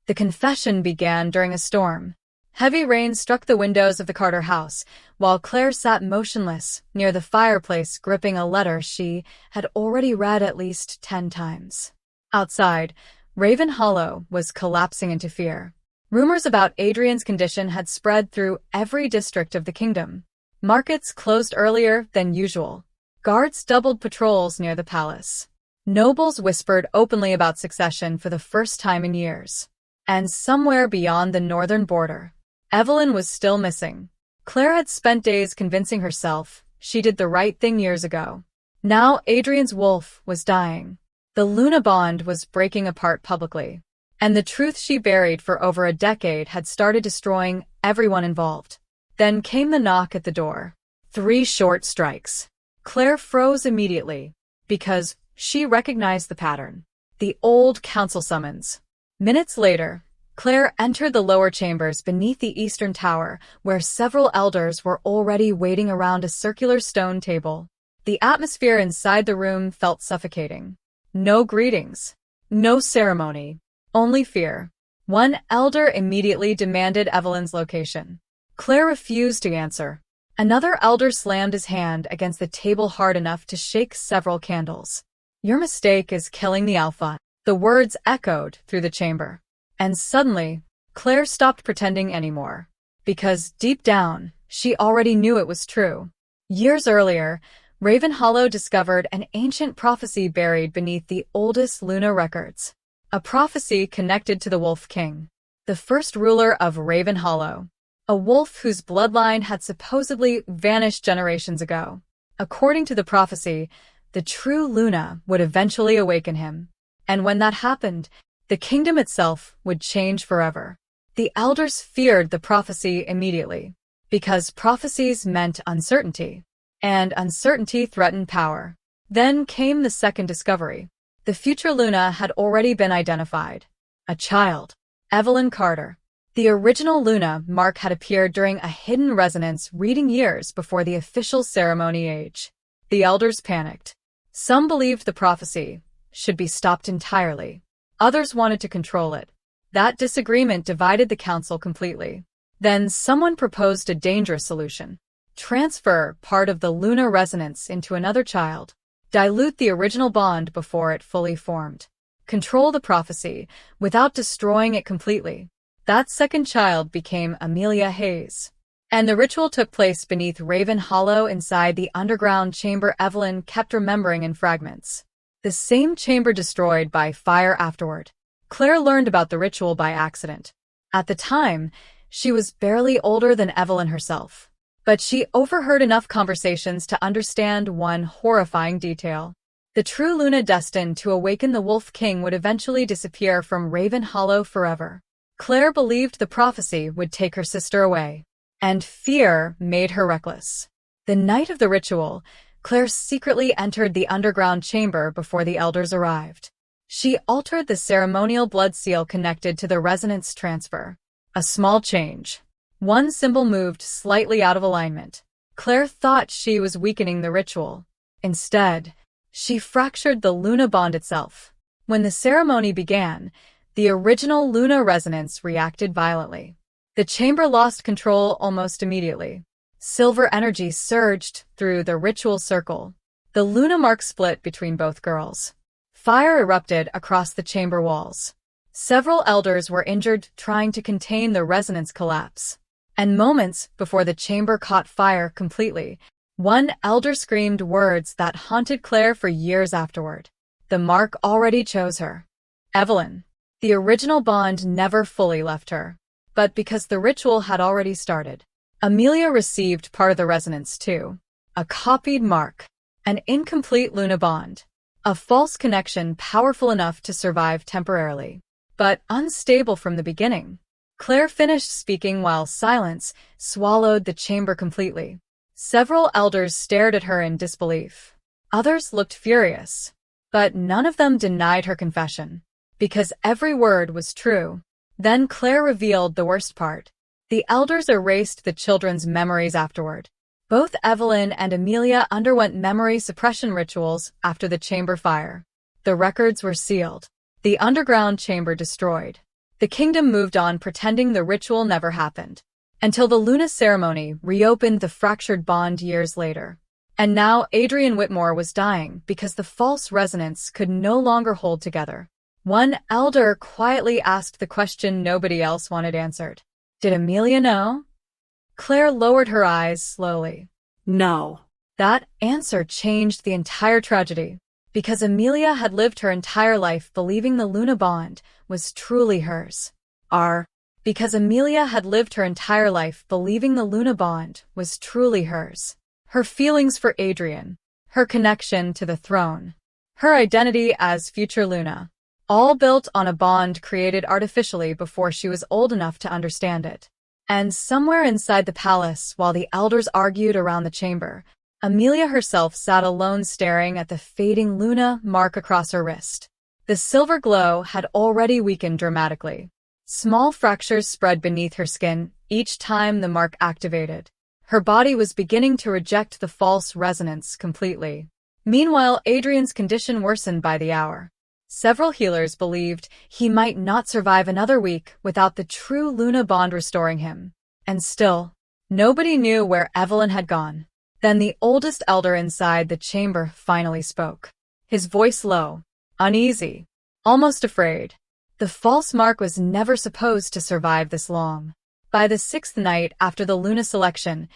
S1: The confession began during a storm. Heavy rain struck the windows of the Carter house, while Claire sat motionless near the fireplace gripping a letter she had already read at least 10 times. Outside, Raven Hollow was collapsing into fear. Rumors about Adrian's condition had spread through every district of the kingdom. Markets closed earlier than usual. Guards doubled patrols near the palace. Nobles whispered openly about succession for the first time in years. And somewhere beyond the northern border, Evelyn was still missing. Claire had spent days convincing herself she did the right thing years ago. Now Adrian's wolf was dying. The Luna bond was breaking apart publicly. And the truth she buried for over a decade had started destroying everyone involved. Then came the knock at the door. 3 short strikes. Claire froze immediately, because she recognized the pattern. The old council summons. Minutes later, Claire entered the lower chambers beneath the eastern tower, where several elders were already waiting around a circular stone table. The atmosphere inside the room felt suffocating. No greetings. No ceremony. Only fear. One elder immediately demanded Evelyn's location. Claire refused to answer. Another elder slammed his hand against the table hard enough to shake several candles. "Your mistake is killing the Alpha." The words echoed through the chamber. And suddenly, Claire stopped pretending anymore. Because deep down, she already knew it was true. Years earlier, Raven Hollow discovered an ancient prophecy buried beneath the oldest Luna records. A prophecy connected to the Wolf King, the first ruler of Raven Hollow. A wolf whose bloodline had supposedly vanished generations ago. According to the prophecy, the true Luna would eventually awaken him. And when that happened, the kingdom itself would change forever. The elders feared the prophecy immediately, because prophecies meant uncertainty, and uncertainty threatened power. Then came the second discovery. The future Luna had already been identified. A child. Evelyn Carter. The original Luna mark had appeared during a hidden resonance reading years before the official ceremony age. The elders panicked. Some believed the prophecy should be stopped entirely. Others wanted to control it. That disagreement divided the council completely. Then someone proposed a dangerous solution. Transfer part of the Luna resonance into another child. Dilute the original bond before it fully formed. Control the prophecy without destroying it completely. That second child became Amelia Hayes. And the ritual took place beneath Raven Hollow inside the underground chamber Evelyn kept remembering in fragments. The same chamber destroyed by fire afterward. Claire learned about the ritual by accident. At the time, she was barely older than Evelyn herself. But she overheard enough conversations to understand one horrifying detail. The true Luna destined to awaken the Wolf King would eventually disappear from Raven Hollow forever. Claire believed the prophecy would take her sister away. And fear made her reckless. The night of the ritual, Claire secretly entered the underground chamber before the elders arrived. She altered the ceremonial blood seal connected to the resonance transfer. A small change. One symbol moved slightly out of alignment. Claire thought she was weakening the ritual. Instead, she fractured the Luna bond itself. When the ceremony began, the original Luna resonance reacted violently. The chamber lost control almost immediately. Silver energy surged through the ritual circle. The Luna mark split between both girls. Fire erupted across the chamber walls. Several elders were injured trying to contain the resonance collapse. And moments before the chamber caught fire completely, one elder screamed words that haunted Claire for years afterward. The mark already chose her. Evelyn. The original bond never fully left her. But because the ritual had already started, Amelia received part of the resonance too. A copied mark. An incomplete Luna bond. A false connection powerful enough to survive temporarily, but unstable from the beginning. Claire finished speaking while silence swallowed the chamber completely. Several elders stared at her in disbelief. Others looked furious. But none of them denied her confession. Because every word was true. Then Claire revealed the worst part. The elders erased the children's memories afterward. Both Evelyn and Amelia underwent memory suppression rituals after the chamber fire. The records were sealed. The underground chamber destroyed. The kingdom moved on pretending the ritual never happened, until the Luna ceremony reopened the fractured bond years later. And now Adrian Whitmore was dying because the false resonance could no longer hold together. One elder quietly asked the question nobody else wanted answered. Did Amelia know? Clare lowered her eyes slowly.
S2: No.
S1: That answer changed the entire tragedy, because Amelia had lived her entire life believing the Luna bond was truly hers. Because Amelia had lived her entire life believing the Luna bond was truly hers. Her feelings for Adrian, her connection to the throne, her identity as future Luna, all built on a bond created artificially before she was old enough to understand it. And somewhere inside the palace, while the elders argued around the chamber, Amelia herself sat alone staring at the fading Luna mark across her wrist. The silver glow had already weakened dramatically. Small fractures spread beneath her skin each time the mark activated. Her body was beginning to reject the false resonance completely. Meanwhile, Adrian's condition worsened by the hour. Several healers believed he might not survive another week without the true Luna bond restoring him. And still, nobody knew where Evelyn had gone. Then the oldest elder inside the chamber finally spoke. His voice low, uneasy, almost afraid. The false mark was never supposed to survive this long. By the 6th night after the Luna selection,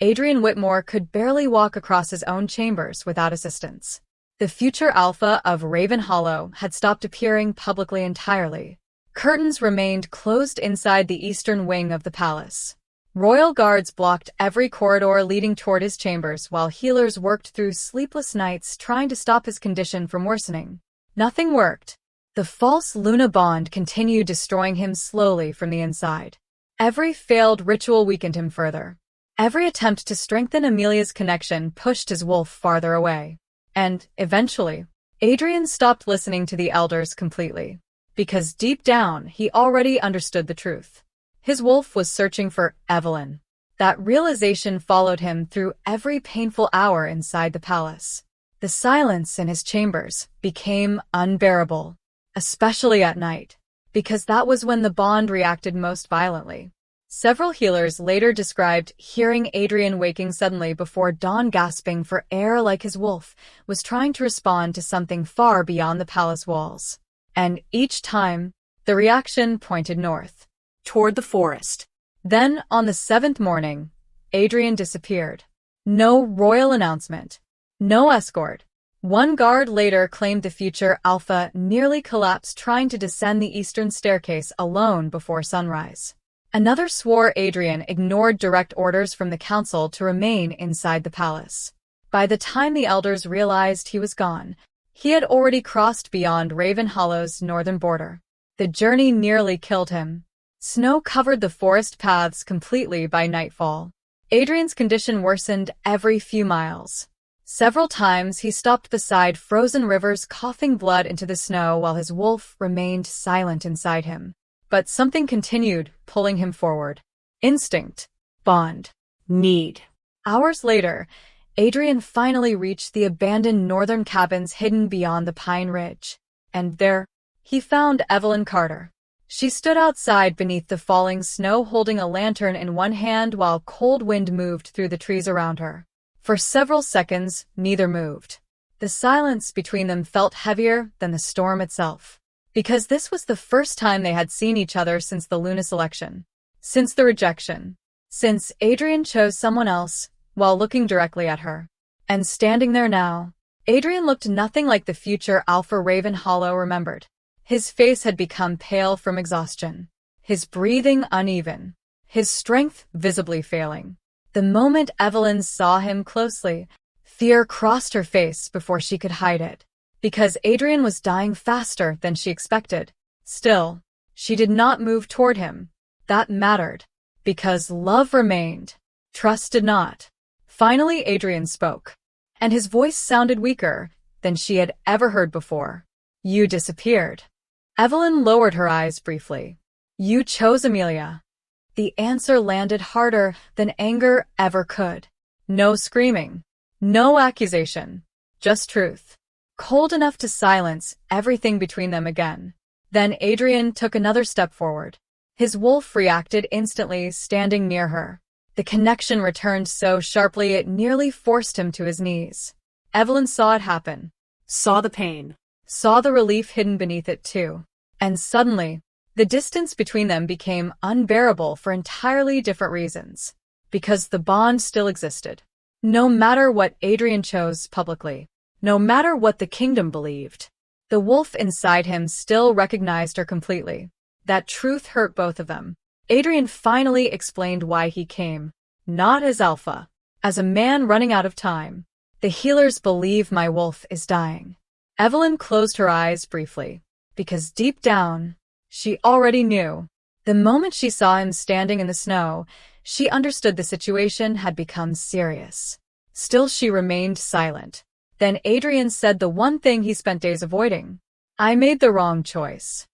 S1: Adrian Whitmore could barely walk across his own chambers without assistance. The future alpha of Raven Hollow had stopped appearing publicly entirely. Curtains remained closed inside the eastern wing of the palace. Royal guards blocked every corridor leading toward his chambers while healers worked through sleepless nights trying to stop his condition from worsening. Nothing worked. The false Luna bond continued destroying him slowly from the inside. Every failed ritual weakened him further. Every attempt to strengthen Amelia's connection pushed his wolf farther away. And, eventually, Adrian stopped listening to the elders completely. Because deep down, he already understood the truth. His wolf was searching for Evelyn. That realization followed him through every painful hour inside the palace. The silence in his chambers became unbearable, especially at night, because that was when the bond reacted most violently. Several healers later described hearing Adrian waking suddenly before dawn gasping for air like his wolf was trying to respond to something far beyond the palace walls. And each time, the reaction pointed north,
S2: toward the forest.
S1: Then, on the 7th morning, Adrian disappeared. No royal announcement. No escort. One guard later claimed the future Alpha nearly collapsed trying to descend the eastern staircase alone before sunrise. Another swore Adrian ignored direct orders from the council to remain inside the palace. By the time the elders realized he was gone, he had already crossed beyond Raven Hollow's northern border. The journey nearly killed him. Snow covered the forest paths completely by nightfall. Adrian's condition worsened every few miles. Several times he stopped beside frozen rivers coughing blood into the snow while his wolf remained silent inside him. But something continued, pulling him forward. Instinct. Bond.
S2: Need.
S1: Hours later, Adrian finally reached the abandoned northern cabins hidden beyond the Pine Ridge. And there, he found Evelyn Carter. She stood outside beneath the falling snow holding a lantern in one hand while cold wind moved through the trees around her. For several seconds, neither moved. The silence between them felt heavier than the storm itself. Because this was the first time they had seen each other since the Luna selection. Since the rejection. Since Adrian chose someone else, while looking directly at her. And standing there now, Adrian looked nothing like the future Alpha Raven Hollow remembered. His face had become pale from exhaustion. His breathing uneven. His strength visibly failing. The moment Evelyn saw him closely, fear crossed her face before she could hide it. Because Adrian was dying faster than she expected. Still, she did not move toward him. That mattered. Because love remained. Trust did not. Finally, Adrian spoke. And his voice sounded weaker than she had ever heard before. You disappeared. Evelyn lowered her eyes briefly. You chose Amelia. The answer landed harder than anger ever could. No screaming. No accusation. Just truth. Cold enough to silence everything between them again. Then Adrian took another step forward. His wolf reacted instantly, standing near her. The connection returned so sharply it nearly forced him to his knees. Evelyn saw it happen.
S2: Saw the pain.
S1: Saw the relief hidden beneath it too. And suddenly, the distance between them became unbearable for entirely different reasons. Because the bond still existed. No matter what Adrian chose publicly, no matter what the kingdom believed, the wolf inside him still recognized her completely. That truth hurt both of them. Adrian finally explained why he came. Not as Alpha. As a man running out of time. The healers believe my wolf is dying. Evelyn closed her eyes briefly. Because deep down, she already knew. The moment she saw him standing in the snow, she understood the situation had become serious. Still she remained silent. Then Adrian said the one thing he spent days avoiding. I made the wrong choice.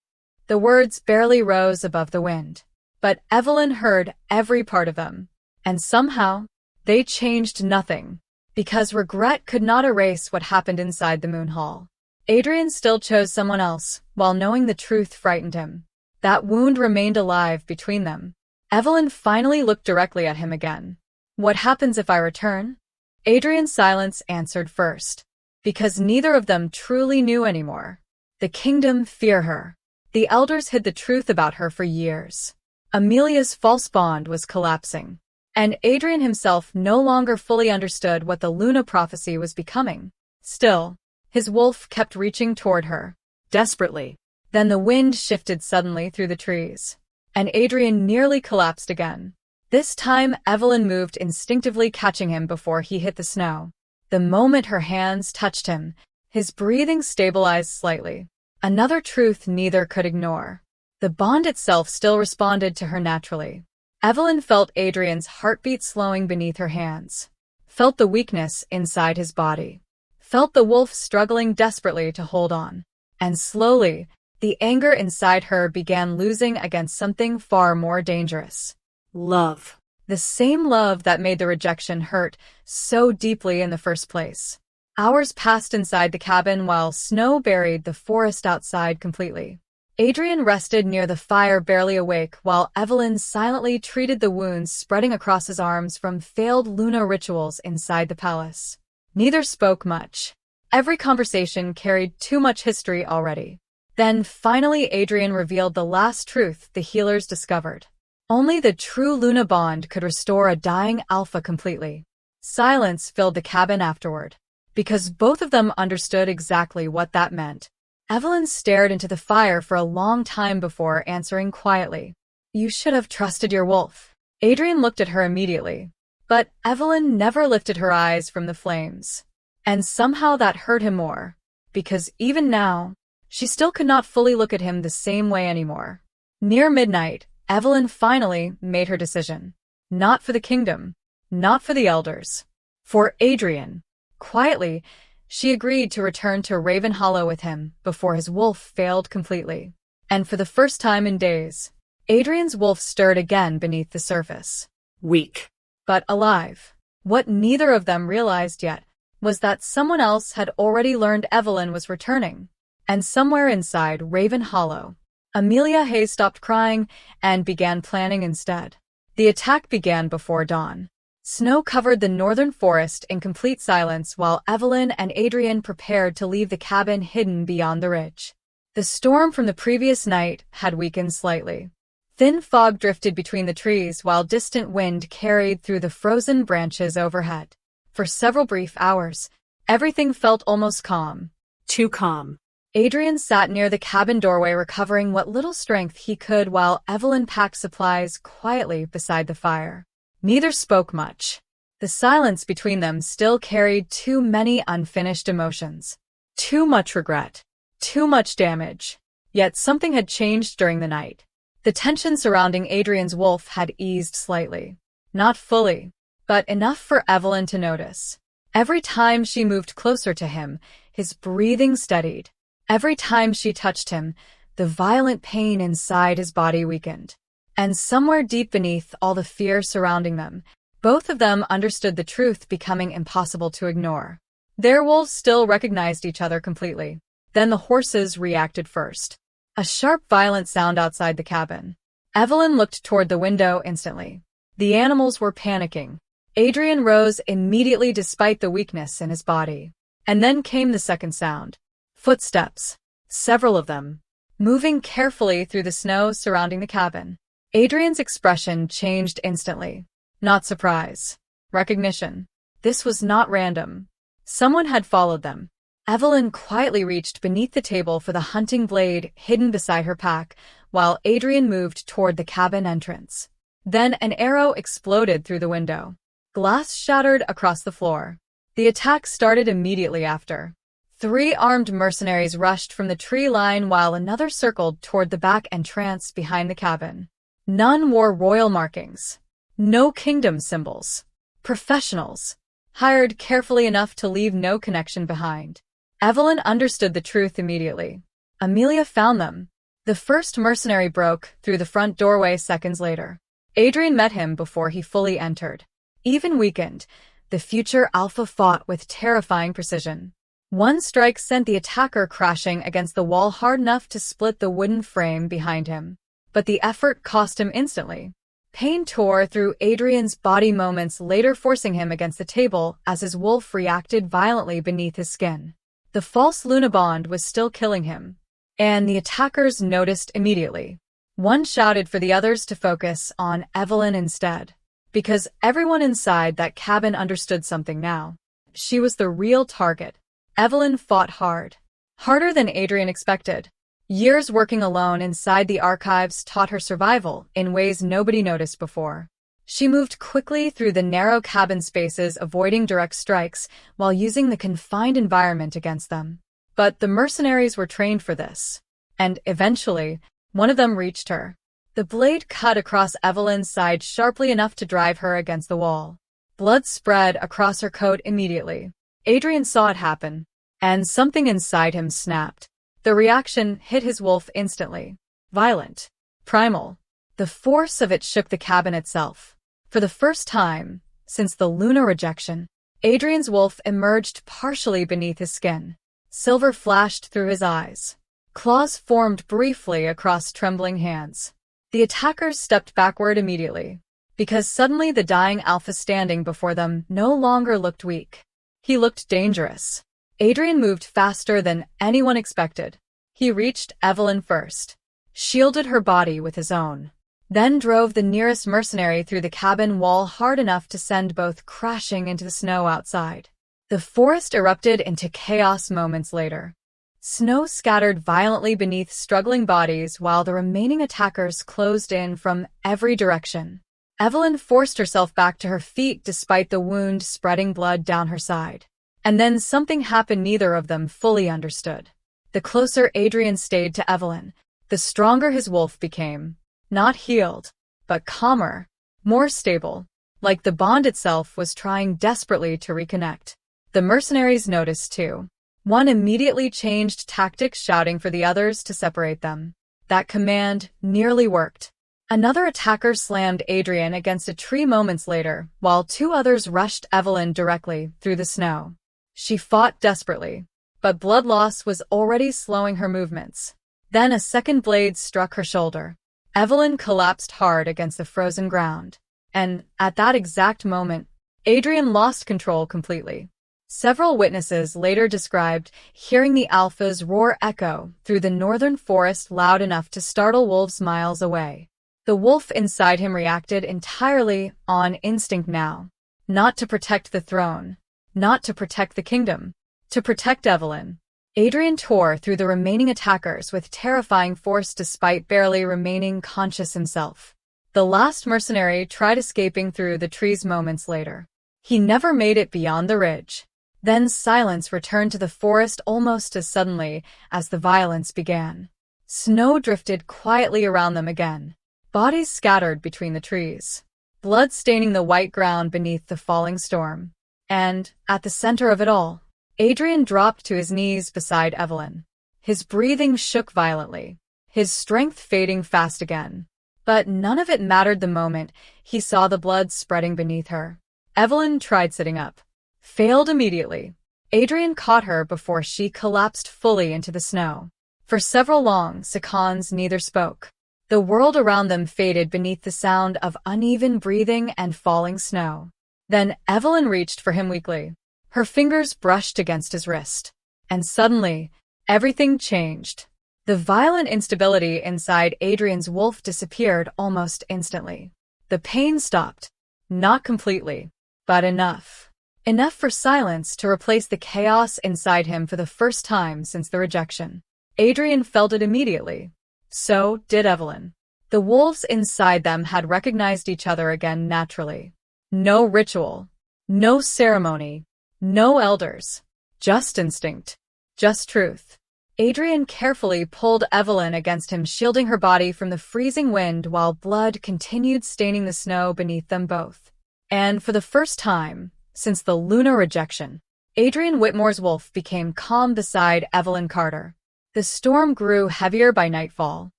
S1: The words barely rose above the wind. But Evelyn heard every part of them. And somehow, they changed nothing. Because regret could not erase what happened inside the moon hall. Adrian still chose someone else, while knowing the truth frightened him. That wound remained alive between them. Evelyn finally looked directly at him again. What happens if I return? Adrian's silence answered first. Because neither of them truly knew anymore. The kingdom fear her. The elders hid the truth about her for years. Amelia's false bond was collapsing. And Adrian himself no longer fully understood what the Luna prophecy was becoming. Still, his wolf kept reaching toward her. Desperately. Then the wind shifted suddenly through the trees. And Adrian nearly collapsed again. This time Evelyn moved instinctively, catching him before he hit the snow. The moment her hands touched him, his breathing stabilized slightly. Another truth neither could ignore. The bond itself still responded to her naturally. Evelyn felt Adrian's heartbeat slowing beneath her hands. Felt the weakness inside his body. Felt the wolf struggling desperately to hold on. And slowly, the anger inside her began losing against something far more dangerous.
S2: Love.
S1: The same love that made the rejection hurt so deeply in the first place. Hours passed inside the cabin while snow buried the forest outside completely. Adrian rested near the fire, barely awake, while Evelyn silently treated the wounds spreading across his arms from failed Luna rituals inside the palace. Neither spoke much. Every conversation carried too much history already. Then, finally, Adrian revealed the last truth the healers discovered. Only the true Luna bond could restore a dying Alpha completely. Silence filled the cabin afterward. Because both of them understood exactly what that meant. Evelyn stared into the fire for a long time before answering quietly. You should have trusted your wolf. Adrian looked at her immediately. But Evelyn never lifted her eyes from the flames. And somehow that hurt him more. Because even now, she still could not fully look at him the same way anymore. Near midnight, Evelyn finally made her decision. Not for the kingdom. Not for the elders. For Adrian. Quietly, she agreed to return to Raven Hollow with him before his wolf failed completely. And for the first time in days, Adrian's wolf stirred again beneath the surface.
S2: Weak.
S1: But alive. What neither of them realized yet was that someone else had already learned Evelyn was returning. And somewhere inside Raven Hollow, Amelia Hayes stopped crying and began planning instead. The attack began before dawn. Snow covered the northern forest in complete silence while Evelyn and Adrian prepared to leave the cabin hidden beyond the ridge. The storm from the previous night had weakened slightly. Thin fog drifted between the trees while distant wind carried through the frozen branches overhead. For several brief hours, everything felt almost calm.
S2: Too calm.
S1: Adrian sat near the cabin doorway recovering what little strength he could while Evelyn packed supplies quietly beside the fire. Neither spoke much. The silence between them still carried too many unfinished emotions. Too much regret. Too much damage. Yet something had changed during the night. The tension surrounding Adrian's wolf had eased slightly. Not fully, but enough for Evelyn to notice. Every time she moved closer to him, his breathing steadied. Every time she touched him, the violent pain inside his body weakened. And somewhere deep beneath all the fear surrounding them, both of them understood the truth becoming impossible to ignore. Their wolves still recognized each other completely. Then the horses reacted first. A sharp, violent sound outside the cabin. Evelyn looked toward the window instantly. The animals were panicking. Adrian rose immediately despite the weakness in his body. And then came the second sound. Footsteps. Several of them. Moving carefully through the snow surrounding the cabin. Adrian's expression changed instantly. Not surprise. Recognition. This was not random. Someone had followed them. Evelyn quietly reached beneath the table for the hunting blade hidden beside her pack, while Adrian moved toward the cabin entrance. Then an arrow exploded through the window. Glass shattered across the floor. The attack started immediately after. 3 armed mercenaries rushed from the tree line while another circled toward the back entrance behind the cabin. None wore royal markings. No kingdom symbols. Professionals. Hired carefully enough to leave no connection behind. Evelyn understood the truth immediately. Amelia found them. The first mercenary broke through the front doorway seconds later. Adrian met him before he fully entered. Even weakened, the future Alpha fought with terrifying precision. One strike sent the attacker crashing against the wall hard enough to split the wooden frame behind him. But the effort cost him instantly. Pain tore through Adrian's body moments later, forcing him against the table as his wolf reacted violently beneath his skin. The false Luna bond was still killing him, and the attackers noticed immediately. One shouted for the others to focus on Evelyn instead, because everyone inside that cabin understood something now. She was the real target. Evelyn fought hard. Harder than Adrian expected. Years working alone inside the archives taught her survival in ways nobody noticed before. She moved quickly through the narrow cabin spaces, avoiding direct strikes while using the confined environment against them. But the mercenaries were trained for this. And eventually, one of them reached her. The blade cut across Evelyn's side sharply enough to drive her against the wall. Blood spread across her coat immediately. Adrian saw it happen, and something inside him snapped. The reaction hit his wolf instantly. Violent. Primal. The force of it shook the cabin itself. For the first time since the Luna rejection, Adrian's wolf emerged partially beneath his skin. Silver flashed through his eyes. Claws formed briefly across trembling hands. The attackers stepped backward immediately, because suddenly the dying Alpha standing before them no longer looked weak. He looked dangerous. Adrian moved faster than anyone expected. He reached Evelyn first, shielded her body with his own, then drove the nearest mercenary through the cabin wall hard enough to send both crashing into the snow outside. The forest erupted into chaos moments later. Snow scattered violently beneath struggling bodies while the remaining attackers closed in from every direction. Evelyn forced herself back to her feet despite the wound spreading blood down her side. And then something happened neither of them fully understood. The closer Adrian stayed to Evelyn, the stronger his wolf became. Not healed, but calmer, more stable, like the bond itself was trying desperately to reconnect. The mercenaries noticed too. One immediately changed tactics, shouting for the others to separate them. That command nearly worked. Another attacker slammed Adrian against a tree moments later, while 2 others rushed Evelyn directly through the snow. She fought desperately, but blood loss was already slowing her movements. Then a second blade struck her shoulder. Evelyn collapsed hard against the frozen ground. And, at that exact moment, Adrian lost control completely. Several witnesses later described hearing the Alpha's roar echo through the northern forest loud enough to startle wolves miles away. The wolf inside him reacted entirely on instinct now. Not to protect the throne. Not to protect the kingdom. To protect Evelyn. Adrian tore through the remaining attackers with terrifying force despite barely remaining conscious himself. The last mercenary tried escaping through the trees moments later. He never made it beyond the ridge. Then silence returned to the forest almost as suddenly as the violence began. Snow drifted quietly around them again. Bodies scattered between the trees. Blood staining the white ground beneath the falling storm. And, at the center of it all, Adrian dropped to his knees beside Evelyn. His breathing shook violently, his strength fading fast again. But none of it mattered the moment he saw the blood spreading beneath her. Evelyn tried sitting up. Failed immediately. Adrian caught her before she collapsed fully into the snow. For several long seconds neither spoke. The world around them faded beneath the sound of uneven breathing and falling snow. Then Evelyn reached for him weakly. Her fingers brushed against his wrist. And suddenly, everything changed. The violent instability inside Adrian's wolf disappeared almost instantly. The pain stopped. Not completely, but enough. Enough for silence to replace the chaos inside him for the first time since the rejection. Adrian felt it immediately. So did Evelyn. The wolves inside them had recognized each other again naturally. No ritual. No ceremony. No elders. Just instinct. Just truth. Adrian carefully pulled Evelyn against him, shielding her body from the freezing wind while blood continued staining the snow beneath them both. And for the first time, since the Luna rejection, Adrian Whitmore's wolf became calm beside Evelyn Carter. The storm grew heavier by nightfall.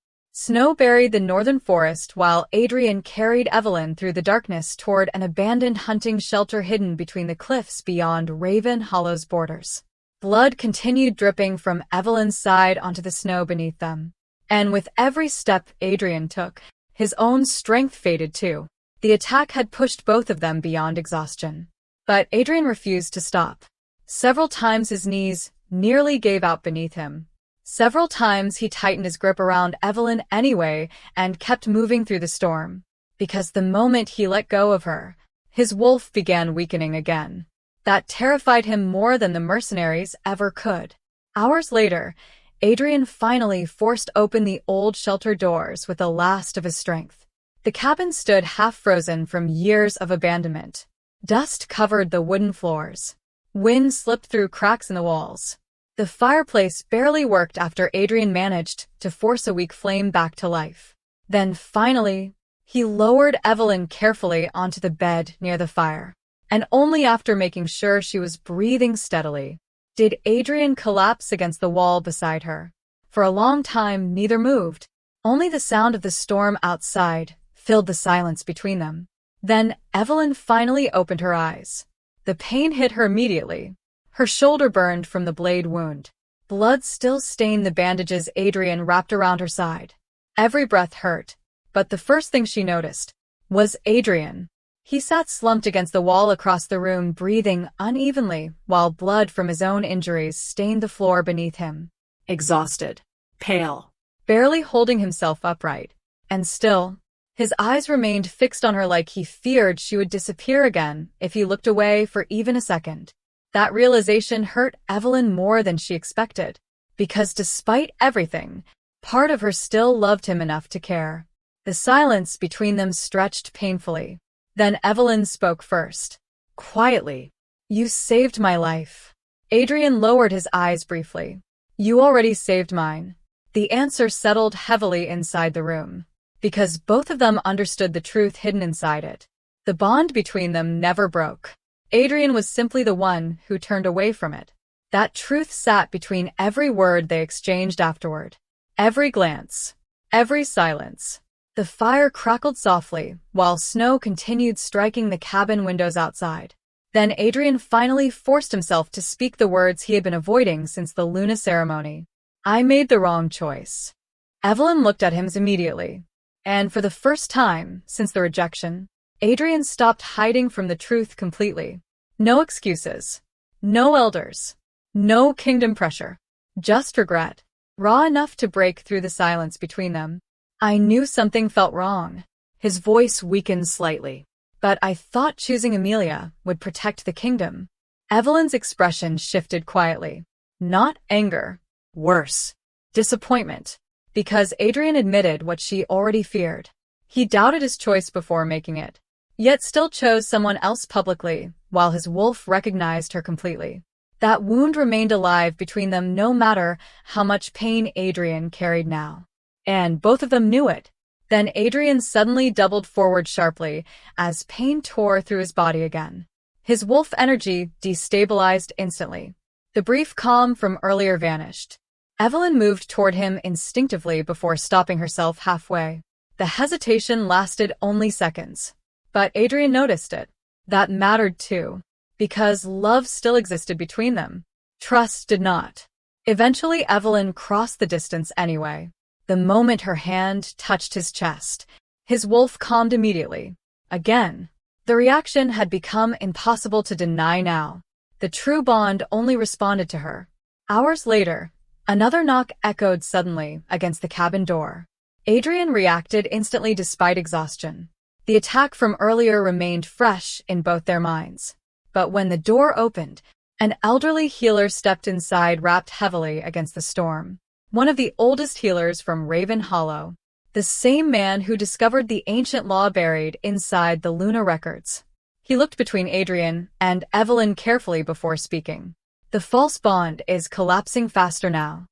S1: Snow buried the northern forest while Adrian carried Evelyn through the darkness toward an abandoned hunting shelter hidden between the cliffs beyond Raven Hollow's borders. Blood continued dripping from Evelyn's side onto the snow beneath them. And with every step Adrian took, his own strength faded too. The attack had pushed both of them beyond exhaustion. But Adrian refused to stop. Several times his knees nearly gave out beneath him. Several times he tightened his grip around Evelyn anyway and kept moving through the storm. Because the moment he let go of her, his wolf began weakening again. That terrified him more than the mercenaries ever could. Hours later, Adrian finally forced open the old shelter doors with the last of his strength. The cabin stood half-frozen from years of abandonment. Dust covered the wooden floors. Wind slipped through cracks in the walls. The fireplace barely worked after Adrian managed to force a weak flame back to life. Then finally, he lowered Evelyn carefully onto the bed near the fire. And only after making sure she was breathing steadily did Adrian collapse against the wall beside her. For a long time, neither moved. Only the sound of the storm outside filled the silence between them. Then Evelyn finally opened her eyes. The pain hit her immediately. Her shoulder burned from the blade wound. Blood still stained the bandages Adrian wrapped around her side. Every breath hurt, but the first thing she noticed was Adrian. He sat slumped against the wall across the room, breathing unevenly, while blood from his own injuries stained the floor beneath him.
S2: Exhausted. Pale.
S1: Barely holding himself upright. And still, his eyes remained fixed on her like he feared she would disappear again if he looked away for even a second. That realization hurt Evelyn more than she expected, because despite everything, part of her still loved him enough to care. The silence between them stretched painfully. Then Evelyn spoke first. Quietly. "You saved my life." Adrian lowered his eyes briefly. "You already saved mine." The answer settled heavily inside the room, because both of them understood the truth hidden inside it. The bond between them never broke. Adrian was simply the one who turned away from it. That truth sat between every word they exchanged afterward. Every glance. Every silence. The fire crackled softly, while snow continued striking the cabin windows outside. Then Adrian finally forced himself to speak the words he had been avoiding since the Luna ceremony. "I made the wrong choice." Evelyn looked at him immediately. And for the first time since the rejection, Adrian stopped hiding from the truth completely. No excuses. No elders. No kingdom pressure. Just regret. Raw enough to break through the silence between them. "I knew something felt wrong." His voice weakened slightly. "But I thought choosing Amelia would protect the kingdom." Evelyn's expression shifted quietly. Not anger. Worse. Disappointment. Because Adrian admitted what she already feared. He doubted his choice before making it, yet still chose someone else publicly, while his wolf recognized her completely. That wound remained alive between them no matter how much pain Adrian carried now. And both of them knew it. Then Adrian suddenly doubled forward sharply as pain tore through his body again. His wolf energy destabilized instantly. The brief calm from earlier vanished. Evelyn moved toward him instinctively before stopping herself halfway. The hesitation lasted only seconds. But Adrian noticed it. That mattered too. Because love still existed between them. Trust did not. Eventually, Evelyn crossed the distance anyway. The moment her hand touched his chest, his wolf calmed immediately. Again. The reaction had become impossible to deny now. The true bond only responded to her. Hours later, another knock echoed suddenly against the cabin door. Adrian reacted instantly despite exhaustion. The attack from earlier remained fresh in both their minds. But when the door opened, an elderly healer stepped inside wrapped heavily against the storm. One of the oldest healers from Raven Hollow. The same man who discovered the ancient law buried inside the Luna records. He looked between Adrian and Evelyn carefully before speaking. The false bond is collapsing faster now.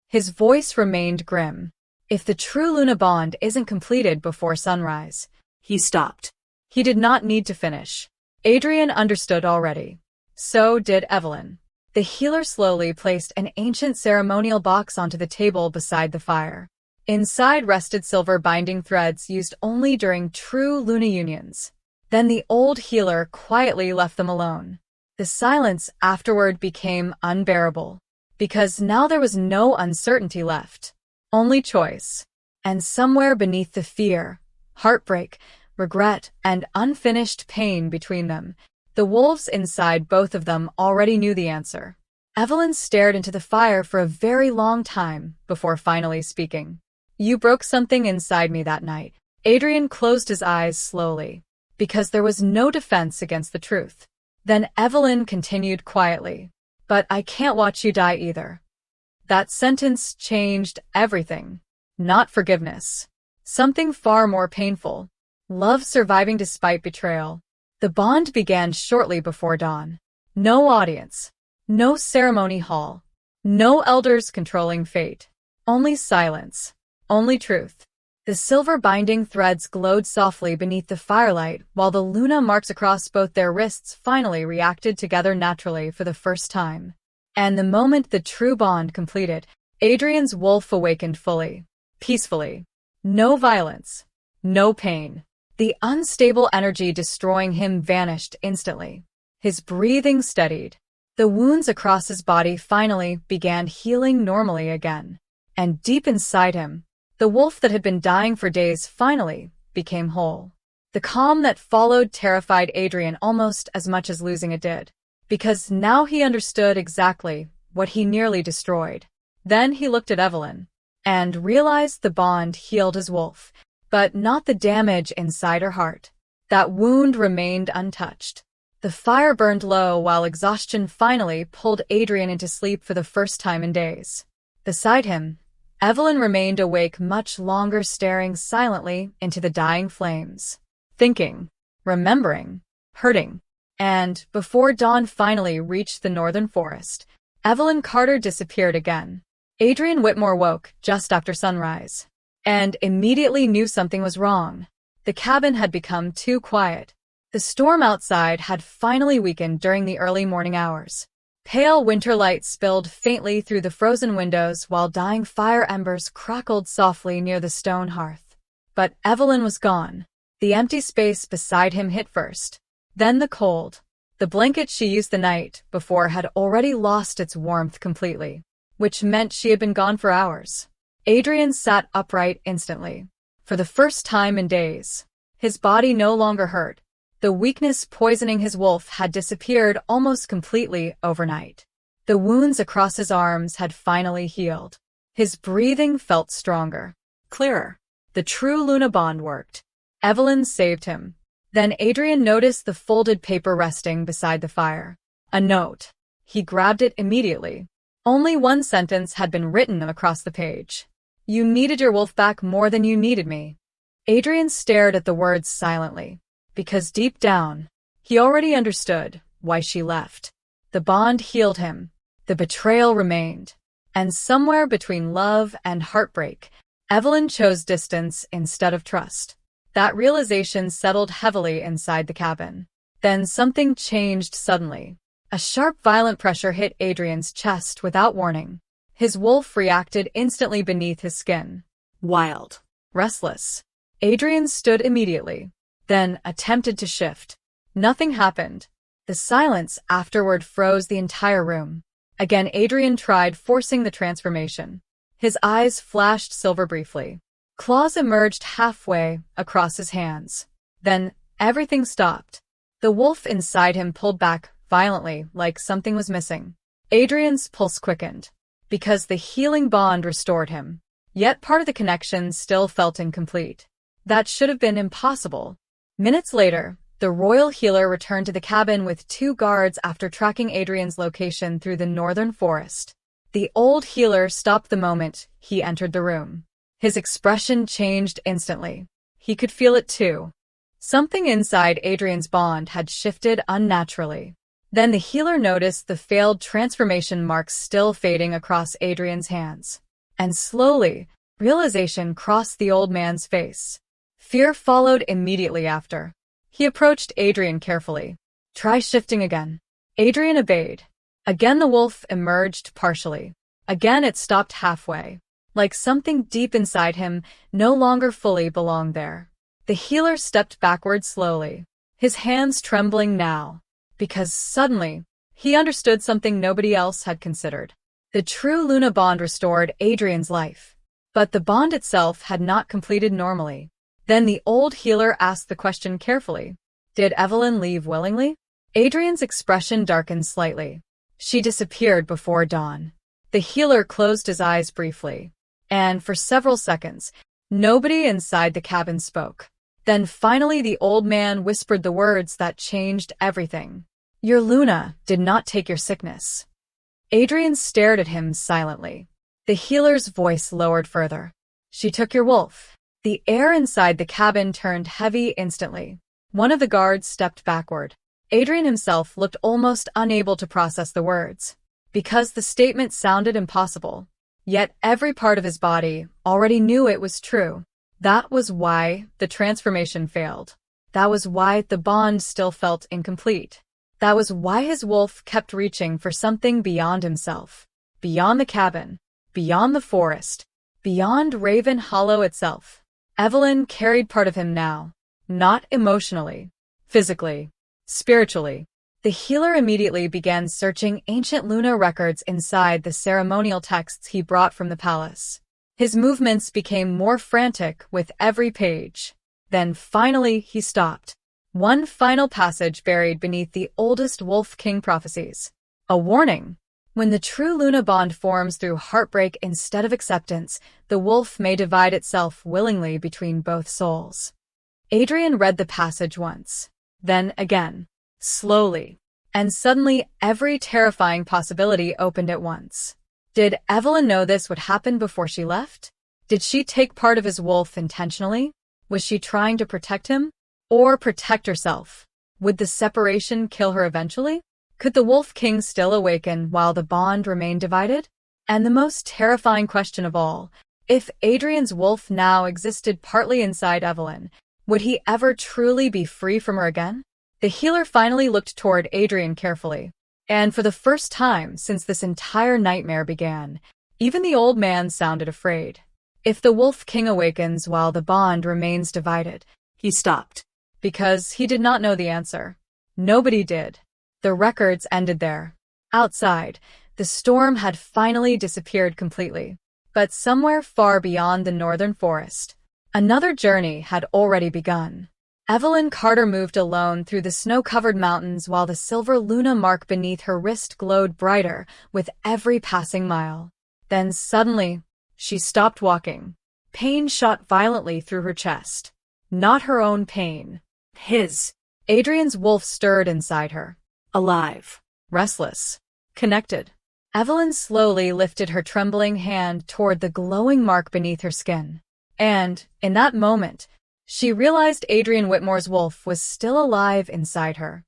S1: His voice remained grim. If the true Luna bond isn't completed before sunrise.
S2: He stopped.
S1: He did not need to finish. Adrian understood already. So did Evelyn. The healer slowly placed an ancient ceremonial box onto the table beside the fire. Inside rested silver binding threads used only during true Luna unions. Then the old healer quietly left them alone. The silence afterward became unbearable, because now there was no uncertainty left, only choice. And somewhere beneath the fear, heartbreak, regret, and unfinished pain between them, the wolves inside both of them already knew the answer. Evelyn stared into the fire for a very long time before finally speaking. You broke something inside me that night. Adrian closed his eyes slowly, because there was no defense against the truth. Then Evelyn continued quietly. But I can't watch you die either. That sentence changed everything. Not forgiveness. Something far more painful. Love surviving despite betrayal. The bond began shortly before dawn. No audience. No ceremony hall. No elders controlling fate. Only silence. Only truth. The silver binding threads glowed softly beneath the firelight, while the Luna marks across both their wrists finally reacted together naturally for the first time. And the moment the true bond completed, Adrian's wolf awakened fully. Peacefully. No violence. No pain. The unstable energy destroying him vanished instantly. His breathing steadied. The wounds across his body finally began healing normally again. And deep inside him, the wolf that had been dying for days finally became whole. The calm that followed terrified Adrian almost as much as losing it did, because now he understood exactly what he nearly destroyed. Then he looked at Evelyn and realized the bond healed his wolf, but not the damage inside her heart. That wound remained untouched. The fire burned low while exhaustion finally pulled Adrian into sleep for the first time in days. Beside him, Evelyn remained awake much longer, staring silently into the dying flames. Thinking, remembering, hurting. And, before dawn finally reached the northern forest, Evelyn Carter disappeared again. Adrian Whitmore woke just after sunrise, and immediately knew something was wrong. The cabin had become too quiet. The storm outside had finally weakened during the early morning hours. Pale winter light spilled faintly through the frozen windows while dying fire embers crackled softly near the stone hearth. But Evelyn was gone. The empty space beside him hit first. Then the cold. The blanket she used the night before had already lost its warmth completely, which meant she had been gone for hours. Adrian sat upright instantly. For the first time in days, his body no longer hurt. The weakness poisoning his wolf had disappeared almost completely overnight. The wounds across his arms had finally healed. His breathing felt stronger, clearer. The true Luna bond worked. Evelyn saved him. Then Adrian noticed the folded paper resting beside the fire. A note. He grabbed it immediately. Only one sentence had been written across the page. You needed your wolf back more than you needed me. Adrian stared at the words silently, because deep down, he already understood why she left. The bond healed him. The betrayal remained. And somewhere between love and heartbreak, Evelyn chose distance instead of trust. That realization settled heavily inside the cabin. Then something changed suddenly. A sharp, violent pressure hit Adrian's chest without warning. His wolf reacted instantly beneath his skin.
S2: Wild.
S1: Restless. Adrian stood immediately, then attempted to shift. Nothing happened. The silence afterward froze the entire room. Again, Adrian tried forcing the transformation. His eyes flashed silver briefly. Claws emerged halfway across his hands. Then, everything stopped. The wolf inside him pulled back violently, like something was missing. Adrian's pulse quickened, because the healing bond restored him. Yet part of the connection still felt incomplete. That should have been impossible. Minutes later, the royal healer returned to the cabin with 2 guards after tracking Adrian's location through the northern forest. The old healer stopped the moment he entered the room. His expression changed instantly. He could feel it too. Something inside Adrian's bond had shifted unnaturally. Then the healer noticed the failed transformation marks still fading across Adrian's hands. And slowly, realization crossed the old man's face. Fear followed immediately after. He approached Adrian carefully. "Try shifting again." Adrian obeyed. Again the wolf emerged partially. Again it stopped halfway. Like something deep inside him no longer fully belonged there. The healer stepped backward slowly, his hands trembling now, because suddenly, he understood something nobody else had considered. The true Luna bond restored Adrian's life, but the bond itself had not completed normally. Then the old healer asked the question carefully. Did Evelyn leave willingly? Adrian's expression darkened slightly. She disappeared before dawn. The healer closed his eyes briefly, and for several seconds, nobody inside the cabin spoke. Then finally the old man whispered the words that changed everything. "Your Luna did not take your sickness." Adrian stared at him silently. The healer's voice lowered further. "She took your wolf." The air inside the cabin turned heavy instantly. One of the guards stepped backward. Adrian himself looked almost unable to process the words, because the statement sounded impossible. Yet every part of his body already knew it was true. That was why the transformation failed. That was why the bond still felt incomplete. That was why his wolf kept reaching for something beyond himself, beyond the cabin, beyond the forest, beyond Raven Hollow itself. Evelyn carried part of him now, not emotionally, physically, spiritually. The healer immediately began searching ancient Luna records inside the ceremonial texts he brought from the palace. His movements became more frantic with every page. Then finally he stopped. One final passage buried beneath the oldest Wolf King prophecies. A warning. When the true Luna bond forms through heartbreak instead of acceptance, the wolf may divide itself willingly between both souls. Adrian read the passage once, then again, slowly, and suddenly every terrifying possibility opened at once. Did Evelyn know this would happen before she left? Did she take part of his wolf intentionally? Was she trying to protect him? Or protect herself? Would the separation kill her eventually? Could the Wolf King still awaken while the bond remained divided? And the most terrifying question of all, if Adrian's wolf now existed partly inside Evelyn, would he ever truly be free from her again? The healer finally looked toward Adrian carefully. And for the first time since this entire nightmare began, even the old man sounded afraid. If the Wolf King awakens while the bond remains divided,
S2: He stopped.
S1: because he did not know the answer. Nobody did. The records ended there. Outside, the storm had finally disappeared completely. But somewhere far beyond the northern forest, another journey had already begun. Evelyn Carter moved alone through the snow-covered mountains while the silver Luna mark beneath her wrist glowed brighter with every passing mile. Then suddenly, she stopped walking. Pain shot violently through her chest. Not her own pain.
S2: His.
S1: Adrian's wolf stirred inside her.
S2: Alive.
S1: Restless. Connected. Evelyn slowly lifted her trembling hand toward the glowing mark beneath her skin. And, in that moment, she realized Adrian Whitmore's wolf was still alive inside her.